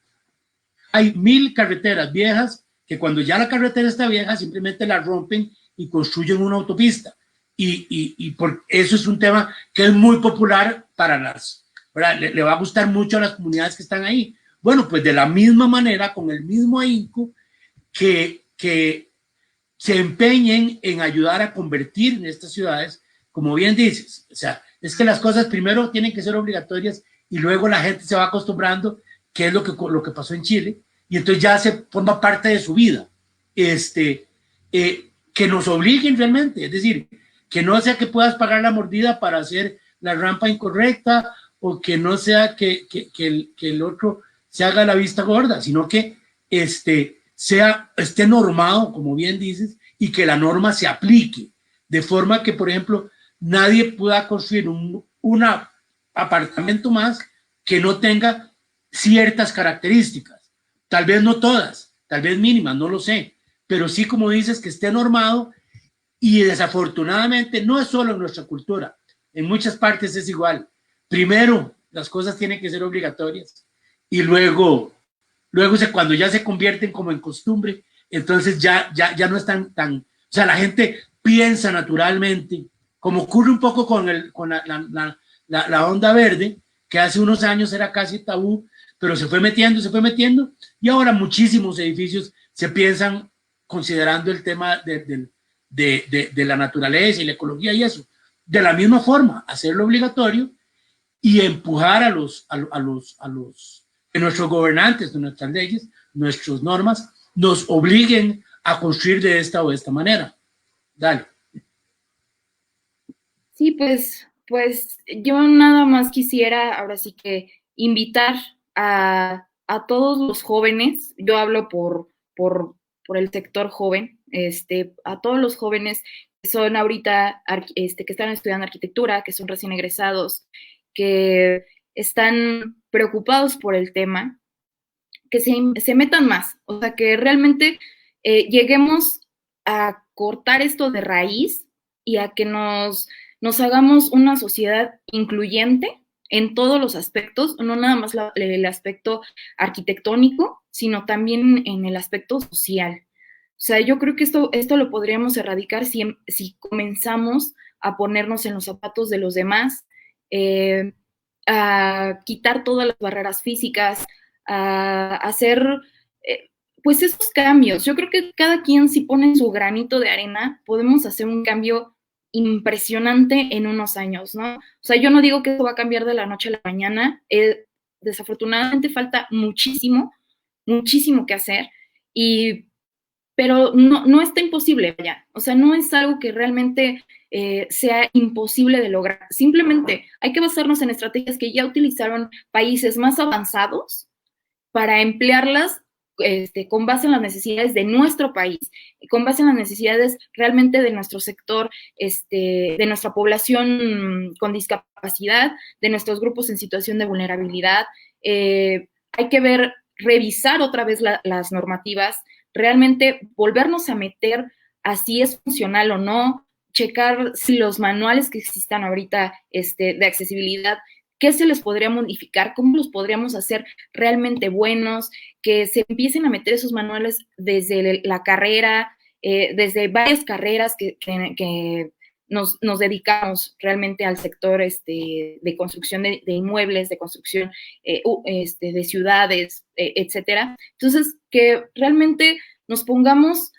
hay 1000 carreteras viejas que cuando ya la carretera está vieja simplemente la rompen y construyen una autopista. Y por eso es un tema que es muy popular para le va a gustar mucho a las comunidades que están ahí. Bueno, pues de la misma manera, con el mismo ahínco, que se empeñen en ayudar a convertir en estas ciudades, como bien dices, o sea, es que las cosas primero tienen que ser obligatorias y luego la gente se va acostumbrando, que es lo que pasó en Chile, y entonces ya se forma parte de su vida. Que nos obliguen realmente, es decir, que no sea que puedas pagar la mordida para hacer la rampa incorrecta o que no sea que el otro se haga la vista gorda, sino que esté normado, como bien dices, y que la norma se aplique, de forma que, por ejemplo, nadie pueda construir un apartamento más que no tenga ciertas características, tal vez no todas, tal vez mínimas, no lo sé, pero sí, como dices, que esté normado. Y desafortunadamente no es solo en nuestra cultura, en muchas partes es igual. primero las cosas tienen que ser obligatorias y luego cuando ya se convierten como en costumbre, entonces ya no están tan, o sea, la gente piensa naturalmente, como ocurre un poco con la onda verde, que hace unos años era casi tabú, pero se fue metiendo, y ahora muchísimos edificios se piensan considerando el tema de la naturaleza y la ecología y eso. De la misma forma, hacerlo obligatorio y empujar a nuestros gobernantes, de nuestras leyes, nuestras normas, nos obliguen a construir de esta o de esta manera. Dale. Sí, pues yo nada más quisiera ahora sí que invitar a todos los jóvenes, yo hablo por el sector joven, a todos los jóvenes que son ahorita, que están estudiando arquitectura, que son recién egresados, que están preocupados por el tema, que se metan más, o sea, que realmente lleguemos a cortar esto de raíz y a que nos hagamos una sociedad incluyente en todos los aspectos, no nada más el aspecto arquitectónico, sino también en el aspecto social. O sea, yo creo que esto lo podríamos erradicar si comenzamos a ponernos en los zapatos de los demás, a quitar todas las barreras físicas, a hacer pues esos cambios. Yo creo que cada quien, si pone su granito de arena, podemos hacer un cambio impresionante en unos años, ¿no? O sea, yo no digo que esto va a cambiar de la noche a la mañana, desafortunadamente falta muchísimo que hacer, pero no está imposible ya, o sea, no es algo que realmente sea imposible de lograr, simplemente hay que basarnos en estrategias que ya utilizaron países más avanzados para emplearlas con base en las necesidades de nuestro país, con base en las necesidades realmente de nuestro sector, de nuestra población con discapacidad, de nuestros grupos en situación de vulnerabilidad. Hay que revisar otra vez las normativas, realmente volvernos a meter a si es funcional o no, checar si los manuales que existan ahorita de accesibilidad, qué se les podría modificar, cómo los podríamos hacer realmente buenos, que se empiecen a meter esos manuales desde la carrera, desde varias carreras que nos dedicamos realmente al sector de construcción de inmuebles, de construcción de ciudades, etcétera. Entonces, que realmente nos pongamos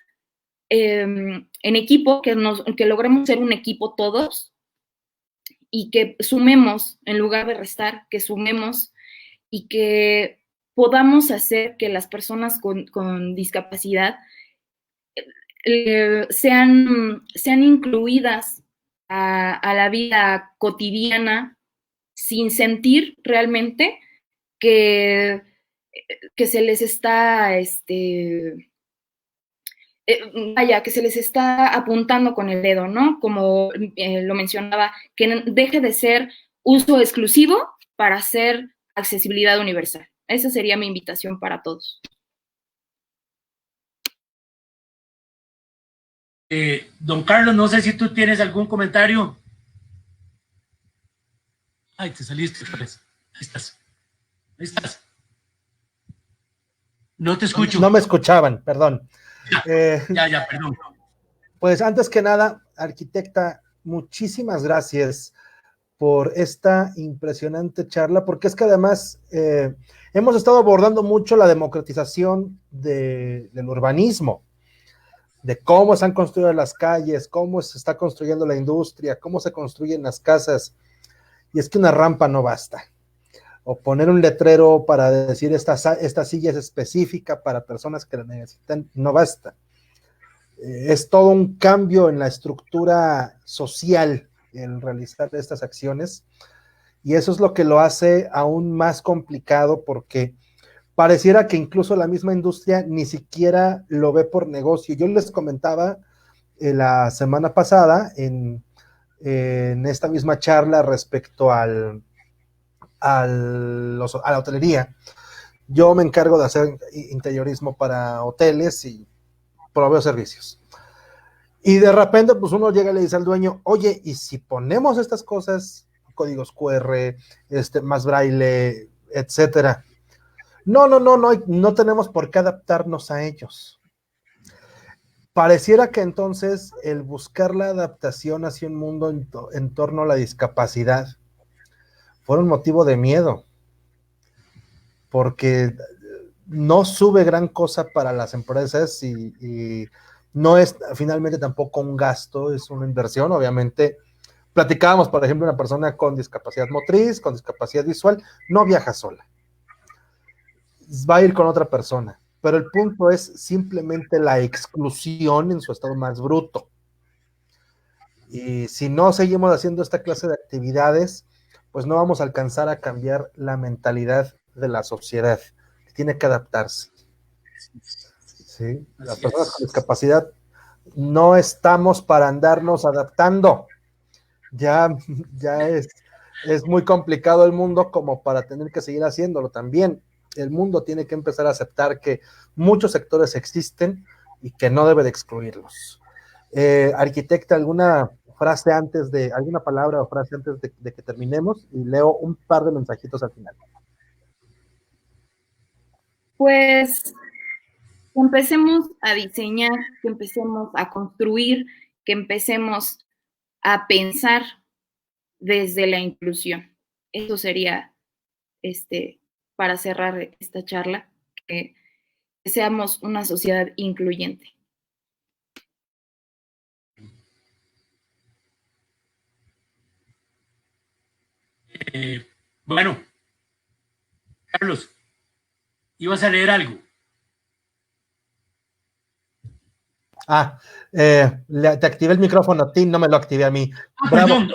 en equipo, que logremos ser un equipo todos, y que sumemos, en lugar de restar, que sumemos y que podamos hacer que las personas con discapacidad sean incluidas a la vida cotidiana sin sentir realmente que se les está que se les está apuntando con el dedo, ¿no? Como lo mencionaba, que deje de ser uso exclusivo para hacer accesibilidad universal. Esa sería mi invitación para todos. Don Carlos, no sé si tú tienes algún comentario. Ay, te saliste, pues. Ahí estás. No te escucho. No me escuchaban, perdón. Ya, perdón. Pues antes que nada, arquitecta, muchísimas gracias por esta impresionante charla, porque es que además hemos estado abordando mucho la democratización del urbanismo, de cómo se han construido las calles, cómo se está construyendo la industria, cómo se construyen las casas, y es que una rampa no basta, o poner un letrero para decir esta silla es específica para personas que la necesitan, no basta. Es todo un cambio en la estructura social el realizar estas acciones, y eso es lo que lo hace aún más complicado, porque pareciera que incluso la misma industria ni siquiera lo ve por negocio. Yo les comentaba la semana pasada en esta misma charla respecto a la hotelería. Yo me encargo de hacer interiorismo para hoteles y proveo servicios. Y de repente, pues uno llega y le dice al dueño, oye, ¿y si ponemos estas cosas códigos QR, más braille, etcétera. No tenemos por qué adaptarnos a ellos. Pareciera que entonces el buscar la adaptación hacia un mundo en torno a la discapacidad fue un motivo de miedo, porque no sube gran cosa para las empresas y no es finalmente tampoco un gasto, es una inversión. Obviamente, platicábamos, por ejemplo, una persona con discapacidad motriz, con discapacidad visual, no viaja sola, va a ir con otra persona, pero el punto es simplemente la exclusión en su estado más bruto. Y si no seguimos haciendo esta clase de actividades, pues no vamos a alcanzar a cambiar la mentalidad de la sociedad, que tiene que adaptarse. ¿Sí? Las personas con discapacidad no estamos para andarnos adaptando. Ya es muy complicado el mundo como para tener que seguir haciéndolo también. El mundo tiene que empezar a aceptar que muchos sectores existen y que no debe de excluirlos. Arquitecta, alguna palabra o frase antes de que terminemos, y leo un par de mensajitos al final. Pues que empecemos a diseñar, que empecemos a construir, que empecemos a pensar desde la inclusión. Eso sería, para cerrar esta charla, que seamos una sociedad incluyente. Bueno, Carlos, ibas a leer algo. Te activé el micrófono a ti, no me lo activé a mí. Perdón,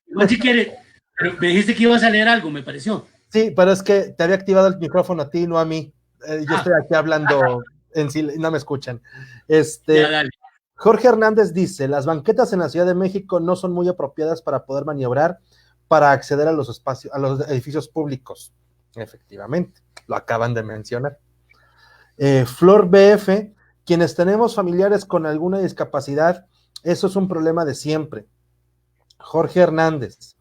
no, si quieres, pero me dijiste que ibas a leer algo, me pareció. Sí, pero es que te había activado el micrófono a ti, no a mí. Yo estoy aquí hablando en silencio, no me escuchan. Ya, dale. Jorge Hernández dice, las banquetas en la Ciudad de México no son muy apropiadas para poder maniobrar para acceder a los espacios, a los edificios públicos. Efectivamente, lo acaban de mencionar. Flor BF, quienes tenemos familiares con alguna discapacidad, eso es un problema de siempre. Jorge Hernández,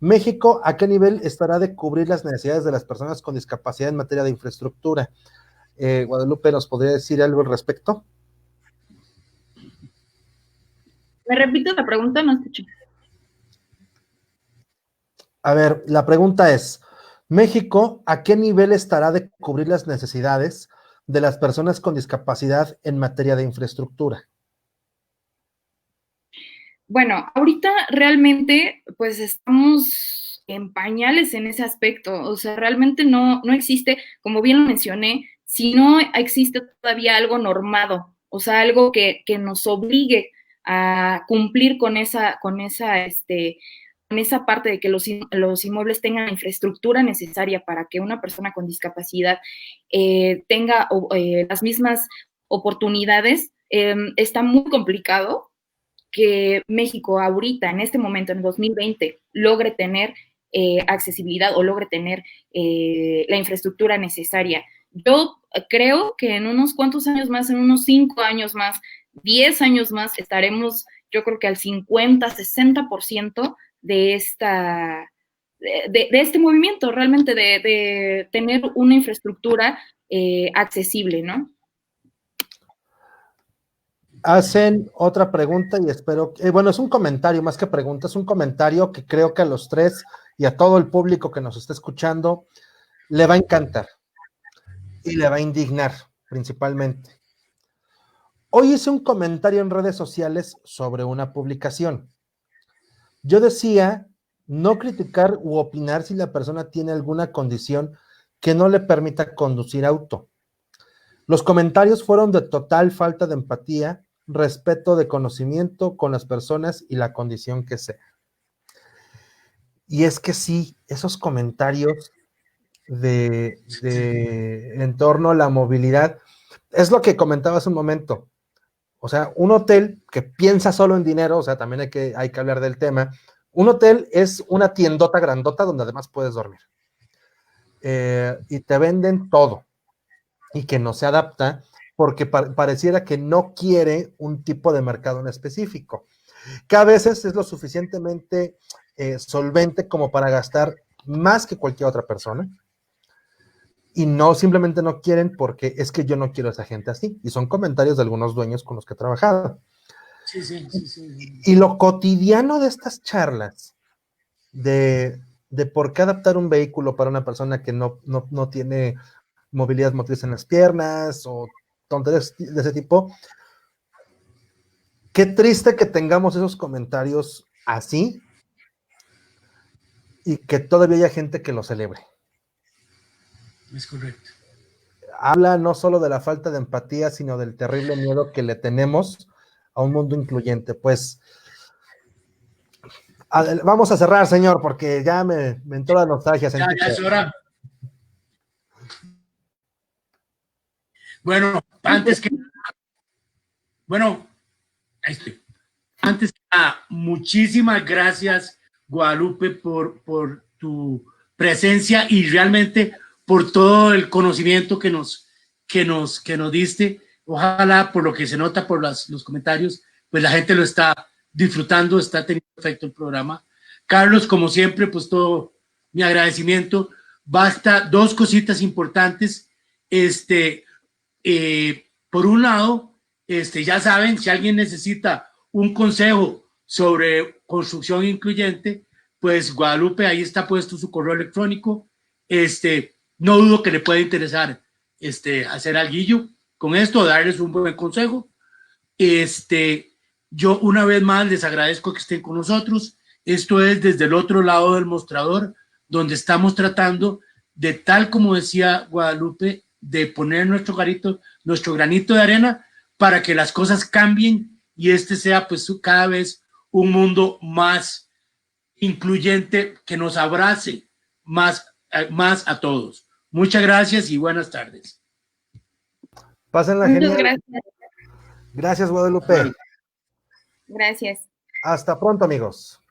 México, ¿a qué nivel estará de cubrir las necesidades de las personas con discapacidad en materia de infraestructura? Guadalupe, ¿nos podría decir algo al respecto? ¿Me repito la pregunta? No escuché. A ver, la pregunta es, México, ¿a qué nivel estará de cubrir las necesidades de las personas con discapacidad en materia de infraestructura? Bueno, ahorita realmente pues estamos en pañales en ese aspecto, o sea, realmente no existe, como bien lo mencioné, si no existe todavía algo normado, o sea, algo que nos obligue a cumplir con esa parte de que los inmuebles tengan la infraestructura necesaria para que una persona con discapacidad tenga las mismas oportunidades, está muy complicado que México ahorita, en este momento, en 2020, logre tener accesibilidad o logre tener la infraestructura necesaria. Yo creo que en unos cuantos años más, en unos 5 años más, 10 años más, estaremos, yo creo que al 50, 60% de este movimiento, realmente de tener una infraestructura accesible, ¿no? Hacen otra pregunta y espero, bueno, es un comentario más que pregunta, es un comentario que creo que a los tres y a todo el público que nos está escuchando le va a encantar y le va a indignar principalmente. Hoy hice un comentario en redes sociales sobre una publicación. Yo decía no criticar u opinar si la persona tiene alguna condición que no le permita conducir auto. Los comentarios fueron de total falta de empatía, respeto de conocimiento con las personas y la condición que sea. Y es que sí, esos comentarios en torno a la movilidad, es lo que comentaba hace un momento. O sea, un hotel que piensa solo en dinero, o sea, también hay que hablar del tema. Un hotel es una tiendota grandota donde además puedes dormir. Y te venden todo. Y que no se adapta porque pareciera que no quiere un tipo de mercado en específico, que a veces es lo suficientemente solvente como para gastar más que cualquier otra persona. Y no, simplemente no quieren porque es que yo no quiero a esa gente así. Y son comentarios de algunos dueños con los que he trabajado. Sí, sí, sí, sí. Y lo cotidiano de estas charlas, de por qué adaptar un vehículo para una persona que no tiene movilidad motriz en las piernas o tonterías de ese tipo. Qué triste que tengamos esos comentarios así y que todavía haya gente que lo celebre. Es correcto. Habla no solo de la falta de empatía, sino del terrible miedo que le tenemos a un mundo incluyente. Pues vamos a cerrar, señor, porque ya me entró la nostalgia. Ya es hora. Bueno, antes que nada, muchísimas gracias, Guadalupe, por tu presencia y realmente por todo el conocimiento que nos diste. Ojalá, por lo que se nota por los comentarios, pues la gente lo está disfrutando, está teniendo efecto el programa. Carlos, como siempre, pues todo mi agradecimiento. Basta dos cositas importantes. Por un lado, ya saben, si alguien necesita un consejo sobre construcción incluyente, pues Guadalupe, ahí está puesto su correo electrónico. No dudo que le pueda interesar hacer alguillo con esto, darles un buen consejo. Yo una vez más les agradezco que estén con nosotros. Esto es Desde el Otro Lado del Mostrador, donde estamos tratando de, tal como decía Guadalupe, de poner nuestro granito de arena para que las cosas cambien y sea pues cada vez un mundo más incluyente, que nos abrace más a todos. Muchas gracias y buenas tardes. Pásenla genial. Gracias. Gracias, Guadalupe. Gracias. Hasta pronto, amigos.